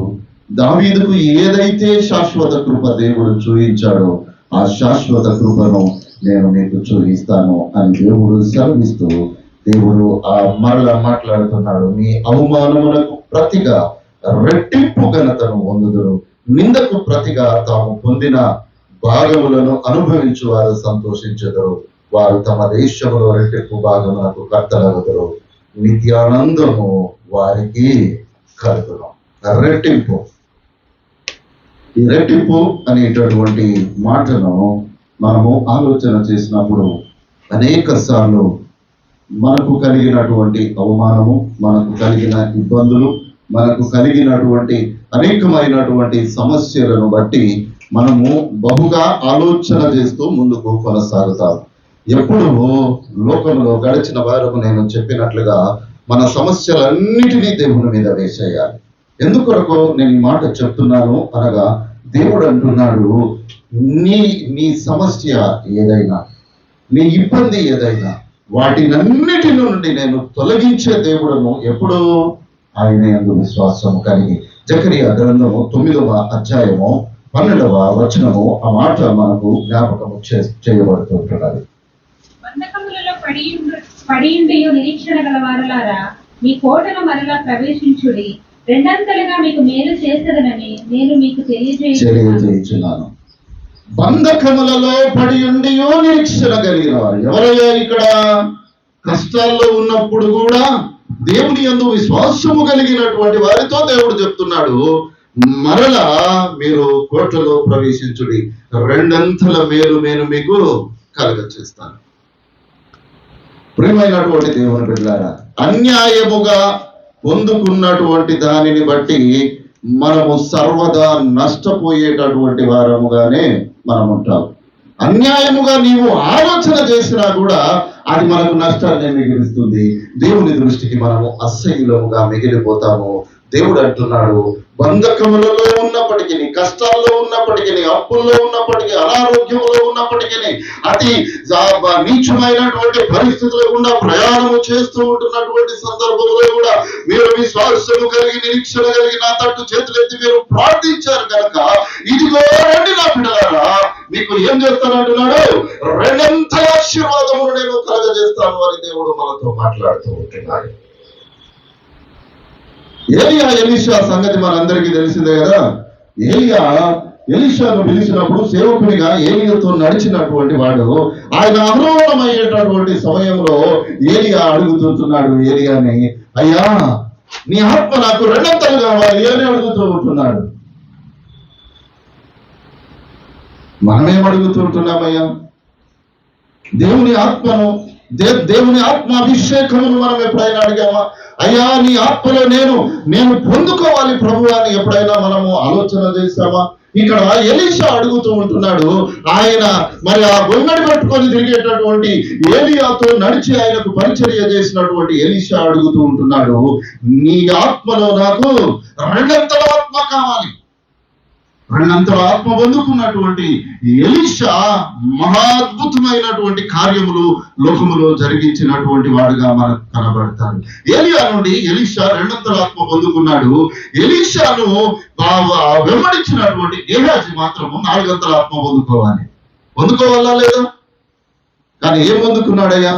దావీదుకు ఏదైతే శాశ్వత కృప దేవుడు చూపించాడో ఆ శాశ్వత కృపను నేను మీకు చూపిస్తాను అని దేవుడు సెలవిస్తూ దేవుడు మరలా మాట్లాడుతున్నాడు. మీ అవమానములకు ప్రతిగా రెట్టింపు ఘనతను పొందుదురు, నిందకు ప్రతిగా తాము పొందిన భాగములను అనుభవించు వారు సంతోషించుదురు. వారు తమ దేశంలో రెట్టింపు భాగములకు కర్తలగుదురు, నిత్యానందము వారికి కలుగును. రెట్టింపు. ఈ రెట్టింపు అనేటటువంటి మాటను మనము ఆలోచన చేసినప్పుడు అనేక సార్లు మనకు కలిగినటువంటి అవమానము, మనకు కలిగిన ఇబ్బందులు, మనకు కలిగినటువంటి అనేకమైనటువంటి సమస్యలను బట్టి మనము బహుగా ఆలోచన చేస్తూ ముందుకు కొనసాగుతాము. ఎప్పుడు లోకంలో గడిచిన వారము నేను చెప్పినట్లుగా మన సమస్యలన్నిటినీ దేవుని మీద వేసేయాలి. ఎందుకొరకు నేను ఈ మాట చెప్తున్నాను అనగా, దేవుడు అంటున్నాడు, నీ సమస్య ఏదైనా, నీ ఇబ్బంది ఏదైనా, వాటినన్నిటి నుండి నేను తొలగించే దేవుడను ఎప్పుడు? ఆయన యందు విశ్వాసము కలిగి. జకరియా గ్రంథము 9వ అధ్యాయము 12వ వచనము ఆ మాట మనకు జ్ఞాపకము చేయబడుతుంటున్నది. బంధకములలో పడియుండియు నిరీక్షణ గలవారలారా, మీ కోటను మరలా ప్రవేశించుడి, రెండంతలుగా మీకు మేలు చేసేదనని నేను మీకు తెలియజేయుచున్నాను. బంధకములలో పడియుండియు నిరీక్షణ కలిగిన వారు ఎవరయ్యా? ఇక్కడ కష్టాల్లో ఉన్నప్పుడు కూడా దేవుని యందు విశ్వాసము కలిగినటువంటి వారితో దేవుడు చెప్తున్నాడు, మరలా మీరు కోటలో ప్రవేశించుడి, రెండంతల మేలు నేను మీకు కలగచేస్తాను. ప్రియమైనటువంటి దేవుని బిడ్డలారా, అన్యాయముగా పొందుకున్నటువంటి దానిని బట్టి మనము సర్వదా నష్టపోయేటటువంటి వారముగానే మనం ఉంటాం. అన్యాయముగా నీవు ఆలోచన చేసినా కూడా అది మనకు నష్టాన్ని మిగిలిస్తుంది. దేవుని దృష్టికి మనము అసహ్యులముగా మిగిలిపోతాము. దేవుడు అంటున్నాడు, బంధకములలో ఉన్నప్పటికీ, కష్టాల్లో ఉన్నప్పటికీ, అప్పుల్లో ఉన్నప్పటికీ, అనారోగ్యంలో ఉన్నప్పటికీ, అతి నీచమైనటువంటి పరిస్థితులు గుండా ప్రయాణము చేస్తూ ఉంటున్నటువంటి సందర్భంలో కూడా మీరు విశ్వాసము కలిగి, నిరీక్షణ కలిగి నా తట్టు చేతులెత్తి మీరు ప్రార్థించారు కనుక, ఇదిగో రండి నా బిడ్డలారా, మీకు ఏం చేస్తానంటున్నాడు? రెండంతల ఆశీర్వాదమును నేను కలగజేస్తాను అని దేవుడు మనతో మాట్లాడుతూ ఉంటున్నాడు. ఏలియా ఎలీషా సంగతి మనందరికీ తెలిసిందే కదా. ఏలియా ఎలీషాను పిలిచినప్పుడు సేవకునిగా ఏలియాతో నడిచినటువంటి వాడు ఆయన అవరోధమయ్యేటటువంటి సమయంలో ఏలియా అడుగుతున్నాడు ఏలియాని, అయ్యా నీ ఆత్మ నాకు రెండంతలు కావాలి అని అడుగుతూ ఉంటున్నాడు. మనమేం అడుగుతూ ఉంటున్నామయ్యా? దేవుని ఆత్మను, దేవుని ఆత్మ అభిషేకమును మనం ఎప్పుడైనా అడిగామా? అయ్యా నీ ఆత్మలో నేను పొందుకోవాలి ప్రభు అని ఎప్పుడైనా మనము ఆలోచన చేశామా? ఇక్కడ ఎలీషా అడుగుతూ ఉంటున్నాడు. ఆయన మరి ఆ గొంగడి పట్టుకొని తిరిగేటటువంటి ఏలియాతో నడిచి ఆయనకు పరిచర్య చేసినటువంటి ఎలీషా అడుగుతూ ఉంటున్నాడు, నీ ఆత్మలో నాకు రెండంతల ఆత్మ కావాలి. రెండంతల ఆత్మ పొందుకున్నటువంటి ఎలీషా మహా అద్భుతమైనటువంటి కార్యములు లోకములో జరిగించినటువంటి వాడుగా మనకు కనబడతాడు. ఏలియా నుండి ఎలీషా రెండంతల ఆత్మ పొందుకున్నాడు. ఎలీషాను వెంబడించినటువంటి గేహాజీ మాత్రము 4 ఆత్మ పొందుకోవాలా లేదా? కానీ ఏం పొందుకున్నాడయ్యా?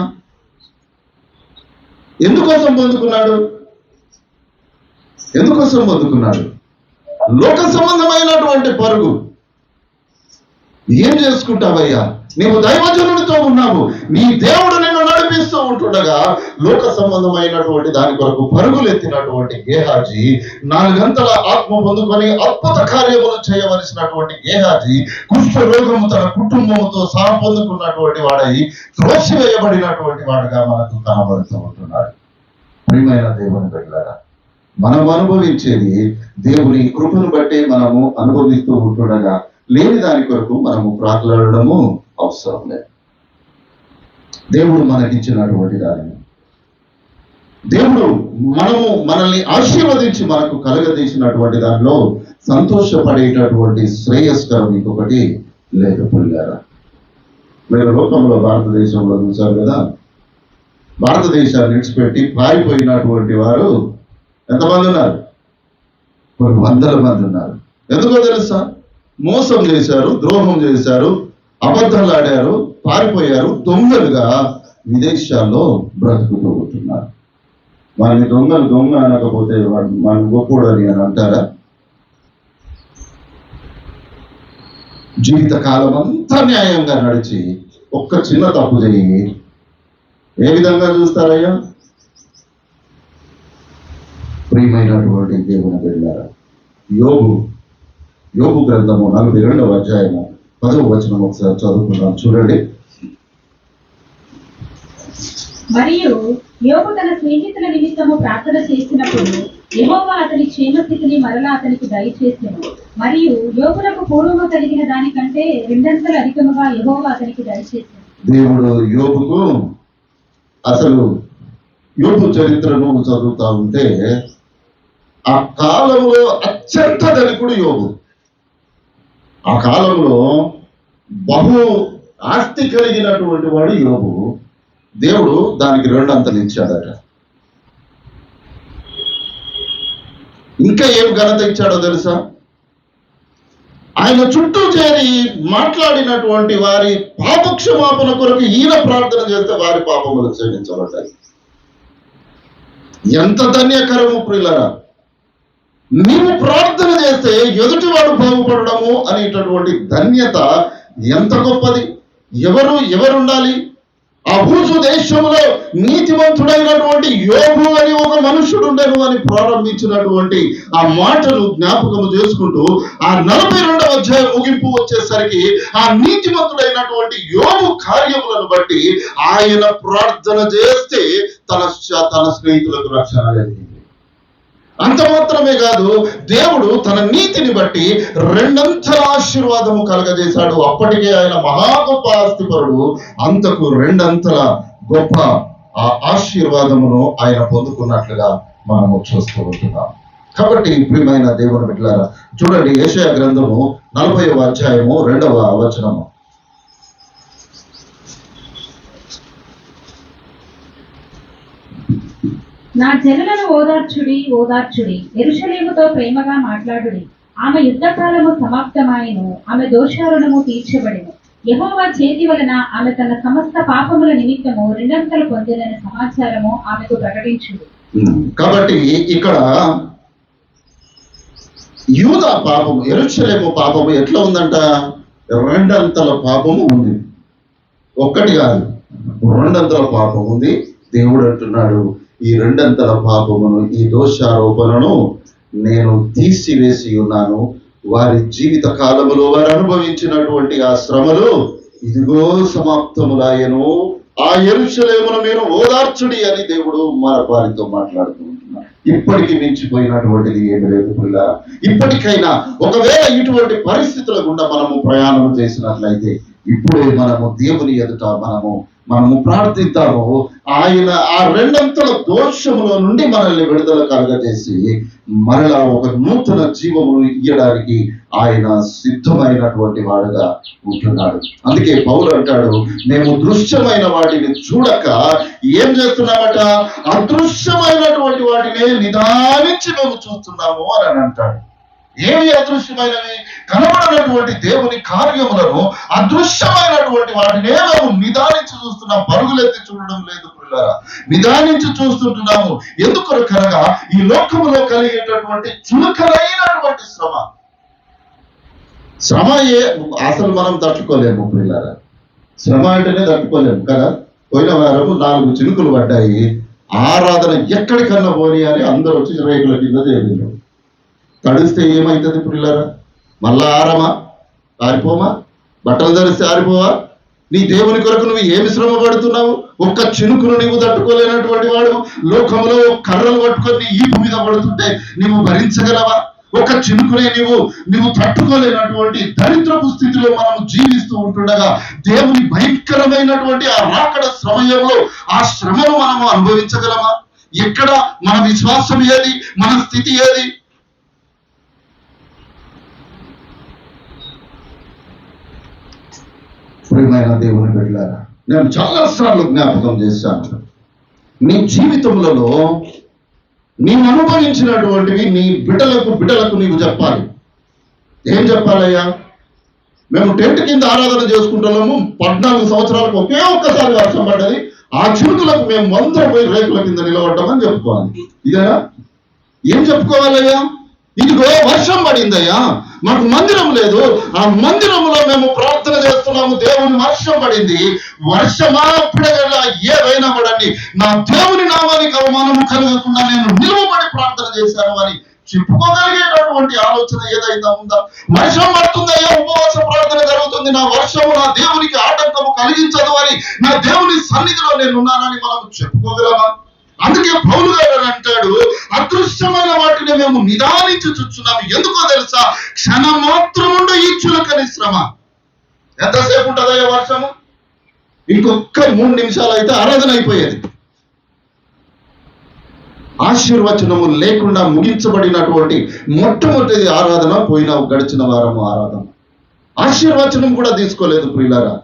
ఎందుకోసం పొందుకున్నాడు? లోక సంబంధమైనటువంటి పరుగు. ఏం చేసుకుంటావయ్యా? నీవు దైవజనుడితో ఉన్నావు, నీ దేవుడు నిన్ను నడిపిస్తూ ఉంటుండగా లోక సంబంధమైనటువంటి దాని కొరకు పరుగులెత్తినటువంటి గేహాజీ 4 ఆత్మ పొందుకొని అద్భుత కార్యములు చేయవలసినటువంటి గేహాజీ కుష్ఠ రోగము తన కుటుంబముతో సహా పొందుకున్నటువంటి వాడై త్రోసివేయబడినటువంటి వాడుగా మనకు కనబడుతూ ఉంటున్నాడు. ప్రియమైన దేవుని బిడ్డలారా, మనం అనుభవించేది దేవుని కృపను బట్టే మనము అనుభవిస్తూ ఉంటుండగా లేని దాని కొరకు మనము ప్రార్థనడము అవసరం లేదు. దేవుడు మనకిచ్చినటువంటి దానిని, దేవుడు మనల్ని ఆశీర్వదించి మనకు కలగదీసినటువంటి దానిలో సంతోషపడేటటువంటి శ్రేయస్కరం ఇంకొకటి లేదు. పుల్లారా, మీరు లోకంలో భారతదేశంలో చూశారు కదా, భారతదేశాన్ని విడిచిపెట్టి పారిపోయినటువంటి వారు ఎంతమంది ఉన్నారు? కొన్ని 100 మంది ఉన్నారు. ఎందుకో తెలుసా? మోసం చేశారు, ద్రోహం చేశారు, అబద్ధాలు ఆడారు, పారిపోయారు, దొంగలుగా విదేశాల్లో బ్రతుకుతూ ఉంటున్నారు. వాళ్ళని దొంగ అనకపోతే మనం గొప్పడని అని అంటారా? జీవిత కాలం అంతా న్యాయంగా నడిచి ఒక్క చిన్న తప్పు చేయి ఏ విధంగా చూస్తారయ్యా? ప్రియమైనటువంటి దేవుని బిడ్డలారా, యోబు గ్రంథము 42వ అధ్యాయము 10వ వచనం ఒకసారి చదువుకున్నాం, చూడండి. మరియు యోబు తన స్నేహితుల నిమిత్తము ప్రార్థన చేసినప్పుడు యెహోవా అతని క్షేమస్థితిని మరలా అతనికి దయచేసెను. మరియు యోబునకు పూర్వము కలిగిన దానికంటే 2 అధికముగా యెహోవా అతనికి దయచేసెను. దేవుడు యోబుకు, అసలు యోబు చరిత్రను చదువుతా ఉంటే ఆ కాలంలో అత్యంత ధనికుడు యోబు. ఆ కాలంలో బహు ఆస్తి కలిగినటువంటి వాడు యోబు. దేవుడు దానికి 2 అంతలు ఇచ్చాడట. ఇంకా ఏం ఘనత ఇచ్చాడో తెలుసా? ఆయన చుట్టూ చేరి మాట్లాడినటువంటి వారి పాపక్షమాపణ కొరకు ఈయన ప్రార్థన చేస్తే వారి పాపములు క్షమించబడ్డాయి. ఎంత ధన్యకరము ప్రియులారా! నీవు ప్రార్థన చేస్తే ఎదుటివాడు బాగుపడము అనేటటువంటి ధన్యత ఎంత గొప్పది! ఎవరుండాలి? ఆ భూసు దేశంలో నీతివంతుడైనటువంటి యోబు అని ఒక మనుషుడు ఉండను అని ప్రారంభించినటువంటి ఆ మాటను జ్ఞాపకము చేసుకుంటూ ఆ 42వ అధ్యాయం ముగింపు వచ్చేసరికి ఆ నీతివంతుడైనటువంటి యోబు కార్యములను బట్టి ఆయన ప్రార్థన చేస్తే తన స్నేహితులకు రక్షణ కలిగింది. అంత మాత్రమే కాదు, దేవుడు తన నీతిని బట్టి 2 ఆశీర్వాదము కలగజేశాడు. అప్పటికే ఆయన మహా గొప్ప ఆస్తిపరుడు, అంతకు 2 గొప్ప ఆ ఆశీర్వాదమును ఆయన పొందుకున్నట్లుగా మనము చూస్తూ ఉంటున్నాం. కాబట్టి ప్రియమైన దేవుని బిడ్డలారా, చూడండి యెషయా గ్రంథము 40వ అధ్యాయము 2వ వచనము. నా జనులను ఓదార్చుడి, యెరూషలేముతో ప్రేమగా మాట్లాడుడి. ఆమె యుద్ధకాలము సమాప్తమాయెను, ఆమె దోషారుణము తీర్చబడెను. యెహోవా చేతి వలన ఆమె తన సమస్త పాపముల నిమిత్తము 2 పొందిన సమాచారము ఆమెకు ప్రకటించుడు. కాబట్టి ఇక్కడ యూదా పాపము, యెరూషలేము పాపము ఎట్లా ఉందంట? రెండంతల పాపము ఉంది. ఒక్కటి కాదు, రెండంతల పాపం ఉంది. దేవుడు అంటున్నాడు, ఈ రెండంతల పాపమును, ఈ దోషారోపణను నేను తీసివేసి ఉన్నాను. వారి జీవిత కాలములో వారు అనుభవించినటువంటి ఆ శ్రమలు ఇదిగో సమాప్తములాయను. ఆ యెరూషలేమును మీరు ఓదార్చుడి అని దేవుడు వారితో మాట్లాడుతూ ఉంటున్నాడు. ఇప్పటికి మించిపోయినటువంటిది ఏమి లేదు పిల్ల. ఇప్పటికైనా ఒకవేళ ఇటువంటి పరిస్థితుల గుండా మనము ప్రయాణం చేసినట్లయితే ఇప్పుడే మనము దేవుని ఎదుట మనము ప్రార్థిద్దాము. ఆయన ఆ రెండంతల దోషముల నుండి మనల్ని విడుదల కలగజేసి మరలా ఒక నూతన జీవమును ఇయ్యడానికి ఆయన సిద్ధమైనటువంటి వాడుగా ఉంటున్నాడు. అందుకే పౌలు అంటాడు, మేము దృశ్యమైన వాటిని చూడక ఏం చేస్తున్నామట? అదృశ్యమైనటువంటి వాటిని నిదానించి మేము చూస్తున్నాము అని అంటాడు. ఏవి అదృశ్యమైనవి? కనబడినటువంటి దేవుని కార్యములను, అదృశ్యమైనటువంటి వాటినే మేము నిదానించి చూస్తున్నాం. పరుగులెత్తి చూడడం లేదు పిల్లరా, నిదానించి చూస్తుంటున్నాము. ఎందుకనగా ఈ లోకములో కలిగేటటువంటి చులకనైనటువంటి శ్రమ అసలు మనం తట్టుకోలేము పిల్లరా. శ్రమ అంటేనే తట్టుకోలేము కదా. పోయిన వారము 4 చినుకులు పడ్డాయి. ఆరాధన ఎక్కడికన్నా పోనీ అని అందరూ వచ్చి రేకుల కింద చేరిండ్రు. తడిస్తే ఏమవుతుంది పిల్లరా? మళ్ళా ఆరిపోమా? బట్టలు ధరిస్తే ఆరిపోవా? నీ దేవుని కొరకు నువ్వు ఏమి శ్రమ పడుతున్నావు? ఒక్క చినుకును నీవు తట్టుకోలేనటువంటి వాడు లోకంలో కర్రలు పట్టుకొని ఈపు మీద పడుతుంటే నీవు భరించగలవా? ఒక చినుకునే నీవు తట్టుకోలేనటువంటి దరిద్రపు స్థితిలో మనం జీవిస్తూ ఉంటుండగా దేవుని భయంకరమైనటువంటి ఆ రాకడ సమయంలో ఆ శ్రమను మనము అనుభవించగలమా? ఎక్కడ మన విశ్వాసం ఏది? మన స్థితి ఏది? ప్రియమైన దేవుని బిడ్డలారా, నేను చాలా సార్లు జ్ఞాపకం చేశాను, నీ జీవితములలో నీవు అనుభవించినటువంటివి నీ బిడ్డలకు నీవు చెప్పాలి. ఏం చెప్పాలయ్యా? మేము టెంట్ కింద ఆరాధన చేసుకుంటున్నాము, 14 సంవత్సరాలకు ఒకే ఒక్కసారి వర్షం పడ్డది, ఆ చినుకులకు మేము 100 పోయి రేకుల కింద నిలబడ్డామని చెప్పుకోవాలి. ఇదేనా? ఏం చెప్పుకోవాలయ్యా? ఇదిగో వర్షం పడిందయ్యా, మాకు మందిరం లేదు, ఆ మందిరంలో మేము ప్రార్థన చేస్తున్నాము, దేవుని వర్షం పడింది. వర్షమా పిడగలా ఏవైనా పడండి, నా దేవుని నామానికి అవమానము కలగకుండా నేను నిలువబడి ప్రార్థన చేశాను అని చెప్పుకోగలిగేటటువంటి ఆలోచన ఏదైతే ఉందా? వర్షం పడుతుందయ్యా, ఉపవాస ప్రార్థన జరుగుతుంది, నా వర్షము నా దేవునికి ఆటంకము కలిగించదు అని, నా దేవుని సన్నిధిలో నేను ఉన్నానని మనం చెప్పుకోగలమా? అందుకే పౌలు గారు అంటాడు, అదృశ్యమైన వాటిని మేము నిదానించి చూస్తున్నాము. ఎందుకో తెలుసా? క్షణం మాత్రముండు ఈ చులకని శ్రమ. ఎంతసేపు ఉంటుందయ్యా వర్షము? ఇంకొక 3 నిమిషాలు అయితే ఆరాధన అయిపోయేది. ఆశీర్వచనము లేకుండా ముగించబడినటువంటి మొట్టమొదటి ఆరాధన గడిచిన వారము ఆరాధన. ఆశీర్వచనం కూడా తీసుకోలేదు ప్రియులారా.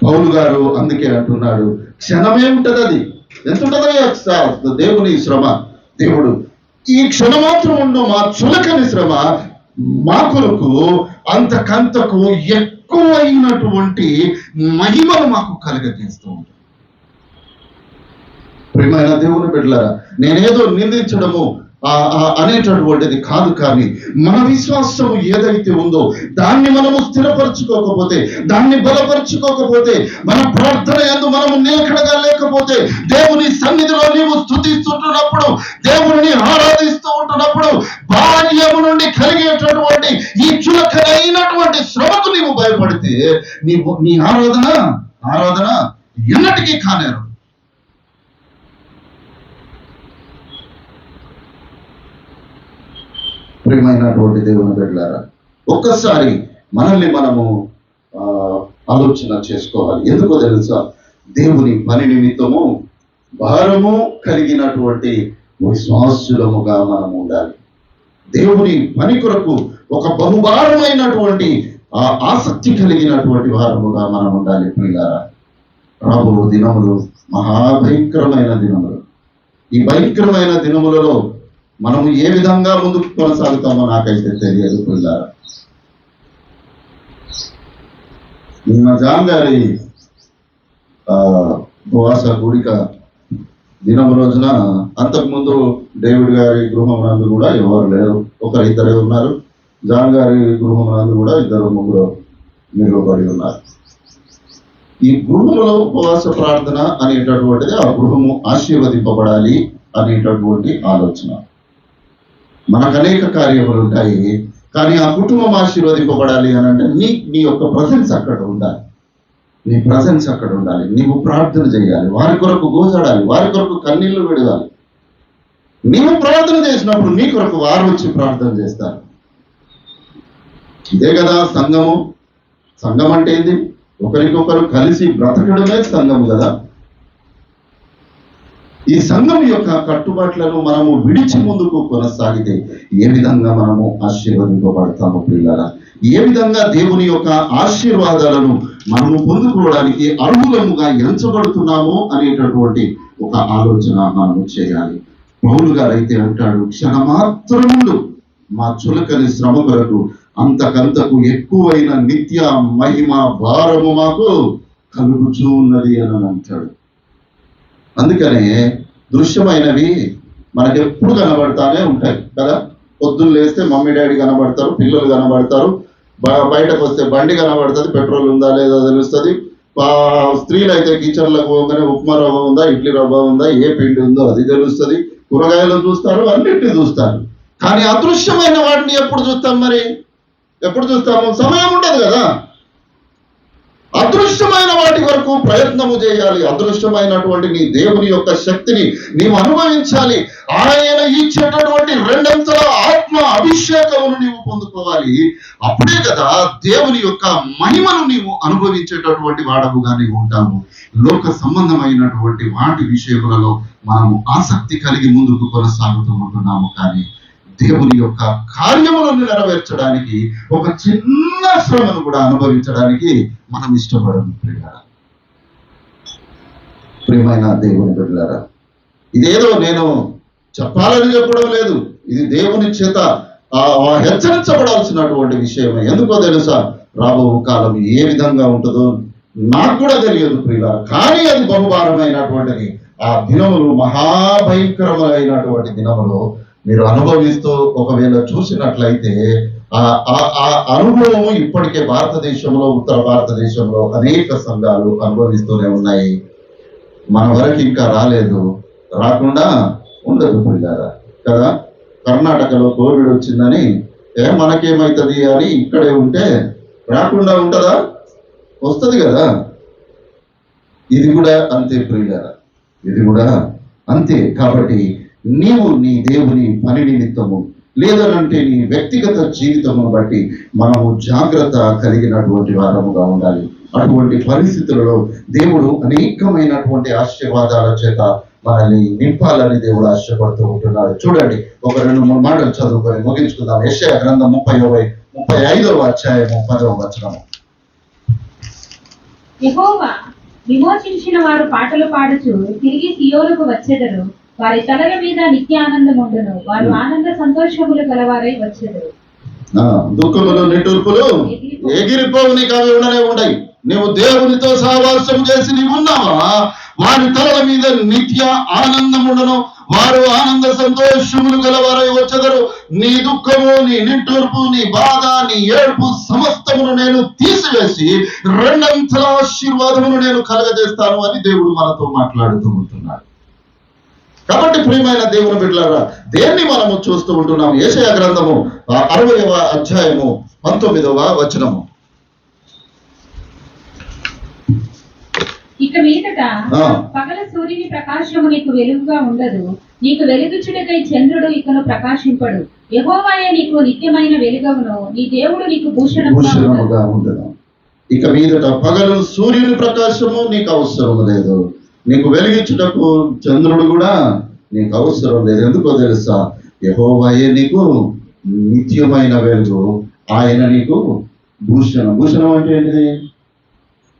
పౌలు గారు అందుకే అంటున్నాడు, క్షణమే ఉంటది, అది ఎంత ఉంటుందో దేవుని శ్రమ. దేవుడు ఈ క్షణమాత్రం ఉండు మా చులకని శ్రమ మా కొరకు అంతకంతకు ఎక్కువైనటువంటి మహిమను మాకు కలుగజేస్తూ ఉంటాడు. ప్రియమైన దేవుని బిడ్డలారా, నేనేదో నిందించడము అనేటటువంటిది కాదు, కానీ మన విశ్వాసం ఏదైతే ఉందో దాన్ని మనము స్థిరపరచుకోకపోతే, దాన్ని బలపరచుకోకపోతే, మన ప్రార్థన యందు మనము నిలకడగా లేకపోతే, దేవుని సన్నిధిలో నీవు స్తుతిస్తుంటున్నప్పుడు, దేవుని ఆరాధిస్తూ ఉంటున్నప్పుడు బాల్యము నుండి కలిగేటటువంటి ఈ చులకనైనటువంటి శ్రమకు నీవు భయపడితే నీ ఆరాధన ఎన్నటికీ కానేరు. ప్రియమైనటువంటి దేవుని బిడ్డలారా, ఒక్కసారి మనల్ని మనము ఆలోచన చేసుకోవాలి. ఎందుకో తెలుసా? దేవుని పని నిమిత్తము భారము కలిగినటువంటి విశ్వాసులముగా మనం ఉండాలి. దేవుని పని కొరకు ఒక బహుభారమైనటువంటి ఆసక్తి కలిగినటువంటి వారముగా మనం ఉండాలి. ప్రియులారా, రాబో దినములు మహాభయంకరమైన దినములు. ఈ భయంకరమైన దినములలో మనము ఏ విధంగా ముందుకు కొనసాగుతామో నాకైతే తెలియదు పిల్లారా. నిన్న జాన్ గారి ఉపవాస కూడిక దినం రోజున అంతకుముందు డేవిడ్ గారి గృహం నందు కూడా ఎవరు లేరు, ఒకరిద్దరే ఉన్నారు. జాన్ గారి గృహం నందు కూడా ఇద్దరు ముగ్గురు నిలబడి ఉన్నారు. ఈ గృహంలో ఉపవాస ప్రార్థన అనేటటువంటిది ఆ గృహము ఆశీర్వదింపబడాలి అనేటటువంటి ఆలోచన. మనకు అనేక కార్యములు ఉంటాయి, కానీ ఆ కుటుంబం ఆశీర్వదింపబడాలి అని అంటే నీ యొక్క ప్రజెన్స్ అక్కడ ఉండాలి. నీ ప్రజెన్స్ అక్కడ ఉండాలి. నీవు ప్రార్థన చేయాలి, వారి కొరకు గోజాడాలి, వారి కొరకు కన్నీళ్లు విడవాలి. నీవు ప్రార్థన చేసినప్పుడు నీ కొరకు వారు వచ్చి ప్రార్థన చేస్తారు. ఇదే కదా సంఘము. సంఘం అంటే ఏంది? ఒకరికొకరు కలిసి బ్రతకడమే సంఘం కదా. ఈ సంఘం యొక్క కట్టుబాట్లను మనము విడిచి ముందుకు కొనసాగితే ఏ విధంగా మనము ఆశీర్వదింపబడతాము పిల్లరా? ఏ విధంగా దేవుని యొక్క ఆశీర్వాదాలను మనము పొందుకోవడానికి అర్హులముగా ఎంచబడుతున్నాము అనేటటువంటి ఒక ఆలోచన మనము చేయాలి. పౌలు గారైతే అంటాడు, క్షణమాత్రముందు మా చులకని శ్రమ కొరకు అంతకంతకు ఎక్కువైన నిత్య మహిమ భారము మాకు కలుగుచూ ఉన్నది అని అంటాడు. అందుకనే దృశ్యమైనవి మనకి ఎప్పుడు కనబడతానే ఉంటాయి కదా. పొద్దున్న లేస్తే మమ్మీ డాడీ కనబడతారు, పిల్లలు కనబడతారు, బయటకు వస్తే బండి కనబడుతుంది, పెట్రోల్ ఉందా లేదా తెలుస్తుంది. స్త్రీలు అయితే కిచెన్లకు పోగానే ఉప్మా రవ్వ ఉందా, ఇడ్లీ రవ్వ ఉందా, ఏ పిండి ఉందో అది తెలుస్తుంది. కూరగాయలు చూస్తారు, అన్నింటినీ చూస్తారు. కానీ అదృశ్యమైన వాటిని ఎప్పుడు చూస్తాం? మరి ఎప్పుడు చూస్తాము? సమయం ఉండదు కదా. అదృశ్యమైన వాటి వరకు ప్రయత్నము చేయాలి. అదృశ్యమైనటువంటి నీ దేవుని యొక్క శక్తిని నీవు అనుభవించాలి. ఆయన ఇచ్చేటటువంటి రెండంతల ఆత్మ అభిషేకమును నీవు పొందుకోవాలి. అప్పుడే కదా దేవుని యొక్క మహిమను నీవు అనుభవించేటటువంటి వాడవుగా నీవు ఉంటావు. లోక సంబంధమైనటువంటి వాటి విషయములలో మనము ఆసక్తి కలిగి ముందుకు కొనసాగుతూ ఉంటున్నాము. కానీ దేవుని యొక్క కార్యములను నెరవేర్చడానికి ఒక చిన్న శ్రమను కూడా అనుభవించడానికి మనం ఇష్టపడము. ప్రియమైన దేవుని బిడ్డలారా, ఇదేదో నేను చెప్పాలని చెప్పడం లేదు, ఇది దేవుని చేత హెచ్చరించబడాల్సినటువంటి విషయమే. ఎందుకో తెలుసా? రాబో కాలం ఏ విధంగా ఉంటుందో నాకు కూడా తెలియదు ప్రియులారా, కానీ అది బహుభారమైనటువంటిది. ఆ దినములు మహాభయంకరమైనటువంటి దినములు మీరు అనుభవిస్తూ ఒకవేళ చూసినట్లయితే ఆ అనుభవము ఇప్పటికే భారతదేశంలో, ఉత్తర భారతదేశంలో అనేక సంఘాలు అనుభవిస్తూనే ఉన్నాయి. మన వరకు ఇంకా రాలేదు, రాకుండా ఉండదు పిల్లారా కదా. కర్ణాటకలో కోవిడ్ వచ్చిందని మనకేమవుతుంది అని ఇక్కడే ఉంటే రాకుండా ఉంటుందా? వస్తుంది కదా. ఇది కూడా అంతే ప్రియులారా, ఇది కూడా అంతే. కాబట్టి నీవు నీ దేవుని పని నిమిత్తము లేదనంటే నీ వ్యక్తిగత జీవితమును బట్టి మనము జాగ్రత్త కలిగినటువంటి వారముగా ఉండాలి. అటువంటి పరిస్థితులలో దేవుడు అనేకమైనటువంటి ఆశీర్వాదాల చేత మనల్ని నింపాలని దేవుడు ఆశపడుతూ ఉంటున్నాడు. చూడండి, ఒక 2-3 మాటలు చదువుకొని ముగించుకుందాం. యెషయా గ్రంథం 35వ అధ్యాయము 10వ వచనము. యెహోవా విమోచించిన వారు పాటలు పాడుచు తిరిగి సియోనుకు వచ్చెదరు. వారి తలల మీద నిత్య ఆనందం ఉండును. వారు ఆనంద సంతోషములు గలవారై వచ్చెదరు. దుఃఖములు నిట్టూర్పులు ఎగిరిపోవు, నీకు అవి ఉండనే ఉంటాయి. నువ్వు దేవునితో సహవాసం చేసి నీవు ఉన్నావా? వారి తలల మీద నిత్య ఆనందం ఉండను. వారు ఆనంద సంతోషములు గలవారై వచ్చెదరు. నీ దుఃఖము, నీ నిట్టూర్పు, నీ బాధ, నీ ఏడుపు సమస్తమును నేను తీసివేసి రెండంతల ఆశీర్వాదమును నేను కలగజేస్తాను అని దేవుడు మనతో మాట్లాడుతూ ఉంటున్నాడు. కాబట్టి ప్రియమైన దేవుని బిడ్డలారా, దేన్ని మనము చూస్తూ ఉంటున్నాం? యెషయా గ్రంథము 60వ అధ్యాయము 19వ వచనము. ఇక మీదట పగల సూర్యుని ప్రకాశము నీకు వెలుగుగా ఉండదు. నీకు వెలుగుచుటకై చంద్రుడు ఇకను ప్రకాశింపడు. యెహోవాయే నీకు నిత్యమైన వెలుగవును. నీ దేవుడు నీకు భూషణముగా ఉండదు. ఇక మీదట పగలు సూర్యుని ప్రకాశము నీకు అవసరం లేదు. నీకు వెలిగించుటకు చంద్రుడు కూడా నీకు అవసరం లేదు. ఎందుకో తెలుసా? యెహోవాయే నీకు నిత్యమైన వెలుగు, ఆయన నీకు భూషణం. భూషణం అంటే ఏంటిది?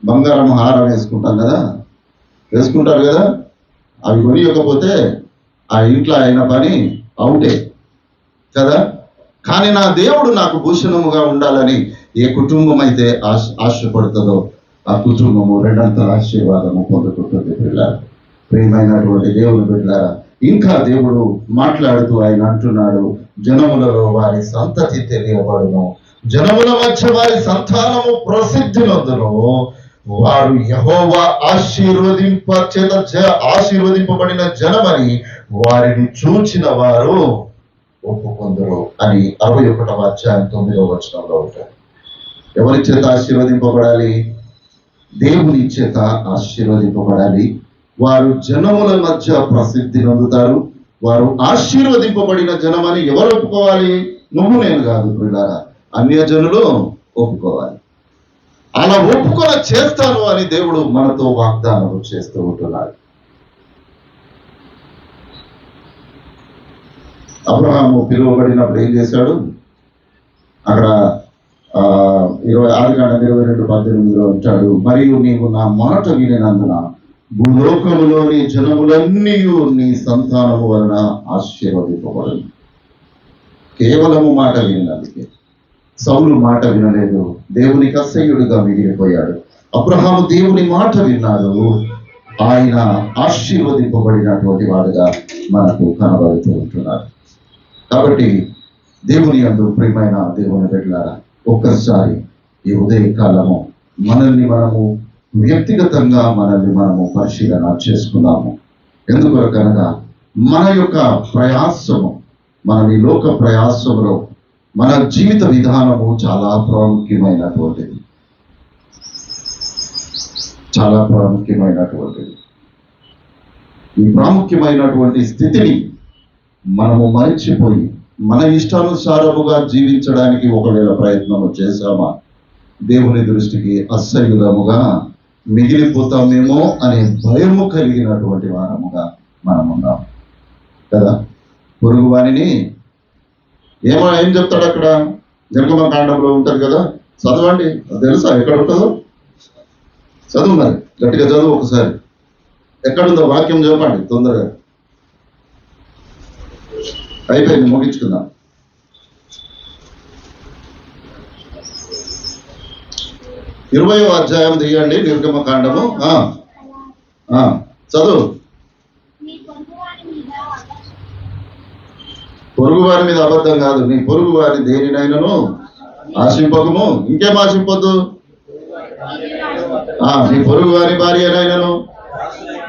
బంగారం హారం వేసుకుంటాం కదా, వేసుకుంటారు కదా. అవి కొనియకపోతే ఆ ఇంట్లో అయిన పని అవుటే కదా. కానీ నా దేవుడు నాకు భూషణముగా ఉండాలని ఏ కుటుంబం అయితే ఆశపడుతుందో ఆ కుటుంబము రెండంతల ఆశీర్వాదము పొందుకుంటుంది పిల్లలు. ప్రియమైనటువంటి దేవుని బిడ్డలారా, ఇంకా దేవుడు మాట్లాడుతూ ఆయన అంటున్నాడు, జనములలో వారి సంతతి తెలియబడును, జనముల మధ్య వారి సంతానము ప్రసిద్ధి నొందును, వారు యెహోవా ఆశీర్వదింపబడిన జనమని వారిని చూచిన వారు ఒప్పుకొందరు అని 61వ అధ్యాయం 9వ వచనంలో ఉంటారు. ఎవరి చేత ఆశీర్వదింపబడాలి? దేవుని చేత ఆశీర్వదింపబడాలి. వారు జనముల మధ్య ప్రసిద్ధి నొందుతారు. వారు ఆశీర్వదింపబడిన జనమని ఎవరు ఒప్పుకోవాలి? నువ్వు నేను కాదు ప్రియులారా, అన్యజనులు ఒప్పుకోవాలి. అలా ఒప్పుకొన చేస్తాను అని దేవుడు మనతో వాగ్దానం చేస్తూ ఉంటున్నాడు. అబ్రహాము పిలువబడినప్పుడు ఏం చేశాడు? అక్కడ 22:18 ఉంటాడు, మరియు నీవు నా మాట వినినందున భూలోకములోని జనములన్నీ నీ సంతానము వలన ఆశీర్వదింపబడను. కేవలము మాట వినందుకే. సౌలు మాట వినలేదు, దేవునికి అసహ్యుడిగా మిగిలిపోయాడు. అబ్రహాము దేవుని మాట విన్నాడు, ఆయన ఆశీర్వదింపబడినటువంటి వాడుగా మనకు కనబడుతూ ఉంటున్నాడు. కాబట్టి దేవుని యందు ప్రియమైన దేవుని బిడ్డలారా, ఒక్కసారి ఈ ఉదయకాలము మనల్ని మనము వ్యక్తిగతంగా మనము పరిశీలన చేసుకుందాము. ఎందుకొరకనగా మన యొక్క ప్రయాసము, మన ఈ లోక ప్రయాసంలో మన జీవిత విధానము చాలా ప్రాముఖ్యమైనటువంటిది. చాలా ప్రాముఖ్యమైనటువంటిది. ఈ ప్రాముఖ్యమైనటువంటి స్థితిని మనము మరిచిపోయి మన ఇష్టానుసారముగా జీవించడానికి ఒకవేళ ప్రయత్నము చేశామా, దేవుని దృష్టికి అసహ్యులముగా మిగిలిపోతామేమో అనే భయము కలిగినటువంటి వారముగా మనం ఉన్నాం కదా. పొరుగు వారిని ఏం చెప్తాడు అక్కడ? నిర్గమకాండంలో ఉంటారు కదా, చదవండి. తెలుసా ఎక్కడ ఉంటుందో? చదువు, మరి గట్టిగా చదువు ఒకసారి. ఎక్కడుందో వాక్యం చెప్పండి తొందరగా. అయిపోయింది, ముగించుకుందాం. 20వ అధ్యాయం తీయండి, నిర్గమకాండము. చదువు. పొరుగు వారి మీద అబద్ధం కాదు, నీ పొరుగు వారి దేనినైనను ఆశింపకము. ఇంకేం ఆశింపొద్దు? నీ పొరుగు వారి భార్యనైనను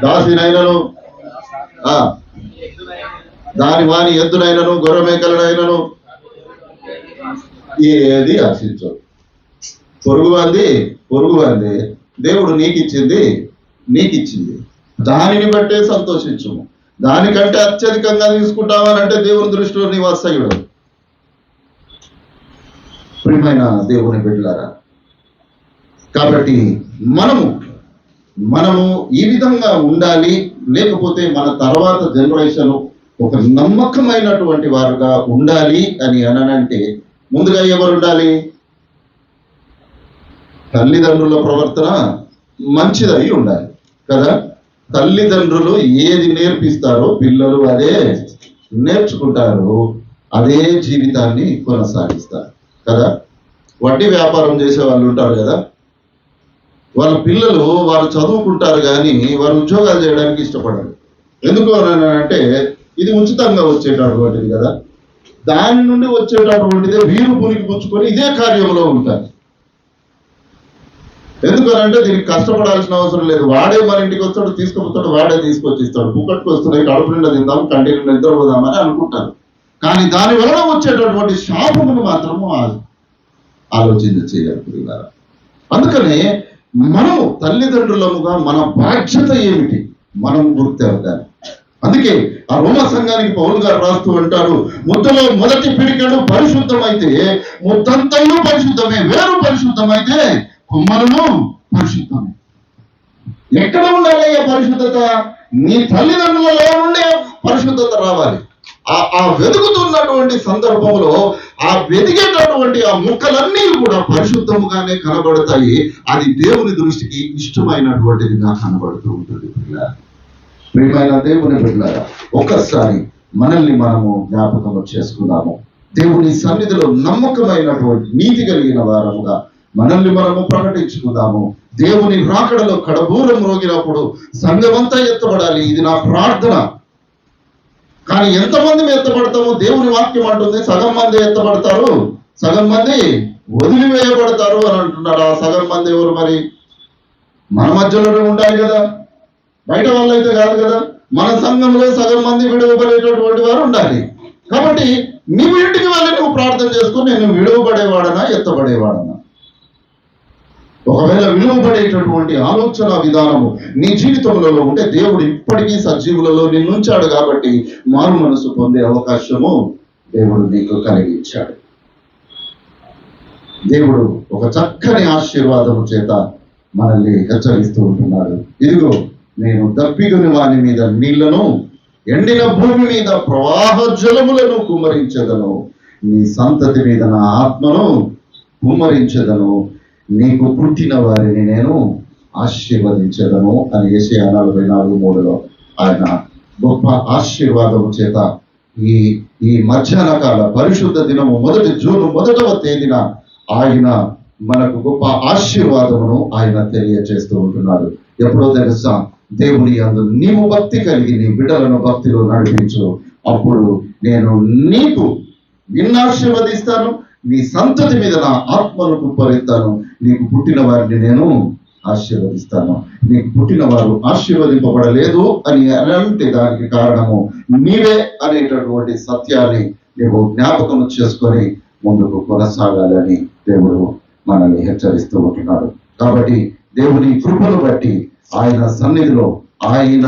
దాసినైనను దాని వాని ఎద్దునైనను గొర్రె మేకలనైనను ఏది ఆశించు. పొరుగు వారిది దేవుడు నీకిచ్చింది, దానిని బట్టే సంతోషించుము. దానికంటే అత్యధికంగా తీసుకుంటామనంటే దేవుని దృష్టిలో నీవు అసహ్యుడు. ప్రియమైన దేవుని బిడ్డలారా, కాబట్టి మనము ఈ విధంగా ఉండాలి. లేకపోతే మన తర్వాత జనరేషన్ ఒక నమ్మకమైనటువంటి వారుగా ఉండాలి అని అనంటే ముందుగా ఎవరు ఉండాలి? తల్లిదండ్రుల ప్రవర్తన మంచిదై ఉండాలి కదా. తల్లిదండ్రులు ఏది నేర్పిస్తారో పిల్లలు అదే నేర్చుకుంటారు, అదే జీవితాన్ని కొనసాగిస్తారు కదా. వడ్డీ వ్యాపారం చేసే వాళ్ళు ఉంటారు కదా, వాళ్ళ పిల్లలు వారు చదువుకుంటారు కానీ వారు ఉద్యోగాలు చేయడానికి ఇష్టపడరు. ఎందుకు అంటే ఇది ఉచితంగా వచ్చేటటువంటిది కదా, దాని నుండి వచ్చేటటువంటిదే వీరు పునికి పుచ్చుకొని ఇదే కార్యంలో ఉంటారు. ఎందుకనంటే దీనికి కష్టపడాల్సిన అవసరం లేదు. వాడే మన ఇంటికి వస్తాడు, తీసుకుపోతాడు, వాడే తీసుకొచ్చి ఇస్తాడు. పుక్కట్టుకు వస్తున్నాయి, కడుపు నిండా తిందాం, కంటి నిండా నిద్రపోదామని అనుకుంటారు. కానీ దాని వలన వచ్చేటటువంటి శాపమును మాత్రము ఆలోచన చేయగలుగుతున్నారు. అందుకనే మనము తల్లిదండ్రులముగా మన బాధ్యత ఏమిటి మనం గుర్తెరగాలి. అందుకే ఆ రోమా సంఘానికి పౌలు గారు రాస్తూ అంటారు, ముద్దలో మొదటి పిడికెడు పరిశుద్ధమైతే ముద్దంతయు పరిశుద్ధమే, వేరు పరిశుద్ధమైతే కొమ్మలను పరిశుద్ధమే. ఎక్కడ ఉండాలి ఆ పరిశుద్ధత? నీ తల్లిదండ్రులలో నుండే పరిశుద్ధత రావాలి. ఆ వెతుకుతున్నటువంటి సందర్భంలో ఆ వెతికేటటువంటి ఆ ముక్కలన్నీ కూడా పరిశుద్ధముగానే కనబడతాయి. అది దేవుని దృష్టికి ఇష్టమైనటువంటిదిగా కనబడుతూ ఉంటుంది. ప్రియమైన దేవుని బిడ్డలారా, ఒక్కసారి మనల్ని మనము జ్ఞాపకం చేసుకుందాము. దేవుని సన్నిధిలో నమ్మకమైనటువంటి నీతి కలిగిన వారముగా మనల్ని మనము ప్రకటించుకుందాము. దేవుని రాకడలో కడబూరం రోగినప్పుడు సంఘమంతా ఎత్తబడాలి. ఇది నా ప్రార్థన. కానీ ఎంతమంది ఎత్తబడతాము? దేవుని వాక్యం అంటుంది సగం మంది ఎత్తబడతారు, సగం మంది వదిలివేయబడతారు అని అంటున్నారు. ఆ సగం మంది ఎవరు? మరి మన మధ్యలోనే ఉండాలి కదా, బయట వాళ్ళు అయితే కాదు కదా. మన సంఘంలో సగం మంది విడువబడేటటువంటి వారు ఉండాలి. కాబట్టి నీవు ఇంటికి వెళ్ళి నువ్వు ప్రార్థన చేసుకుని, నేను విడువబడేవాడనా ఎత్తబడేవాడనా? ఒకవేళ విలువబడేటటువంటి ఆలోచన విధానము నీ జీవితంలో ఉంటే దేవుడు ఇప్పటికీ సజీవులలో నిన్నుంచాడు. కాబట్టి మారు మనసు పొందే అవకాశము దేవుడు నీకు కలిగించాడు. దేవుడు ఒక చక్కని ఆశీర్వాదము చేత మనల్ని హెచ్చరిస్తూ ఉంటున్నాడు. ఇదిగో, నేను దప్పిగొని వాని మీద నీళ్లను, ఎండిన భూమి మీద ప్రవాహ జలములను కుమ్మరించెదను. నీ సంతతి మీద నా ఆత్మను కుమ్మరించెదను. నీకు పుట్టిన వారిని నేను ఆశీర్వదించెదను అని యెషయా 44:3 ఆయన గొప్ప ఆశీర్వాదము చేత ఈ మధ్యాహ్న కాల పరిశుద్ధ దినము జూన్ 1వ తేదీన ఆయన మనకు గొప్ప ఆశీర్వాదమును ఆయన తెలియజేస్తూ ఉంటున్నాడు. ఎప్పుడో తెలుసా? దేవుని యందు నీవు భక్తి కలిగి నీ బిడ్డలను భక్తిలో నడిపించు. అప్పుడు నేను నీకు నిన్నాశీర్వదిస్తాను, నీ సంతతి మీద నా ఆత్మను కుప్పరిస్తాను. నీకు పుట్టిన వారిని నేను ఆశీర్వదిస్తాను. నీకు పుట్టిన వారు ఆశీర్వదింపబడలేదు అని అంటే దానికి కారణము నీవే అనేటటువంటి సత్యాన్ని నీవు జ్ఞాపకం చేసుకొని ముందుకు కొనసాగాలని దేవుడు మనల్ని హెచ్చరిస్తూ ఉంటున్నాడు. కాబట్టి దేవుని కృపను బట్టి ఆయన సన్నిధిలో ఆయన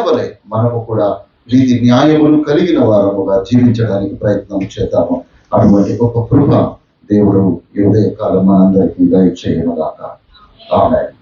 వలె మనము కూడా నీతి న్యాయములు కలిగిన వారముగా జీవించడానికి ప్రయత్నం చేద్దాము. అటువంటి గొప్ప కృప దేవుడు ఈ ఉదయ కాలం మనందరికీ దయచేయనుగాక. ఆమేన్.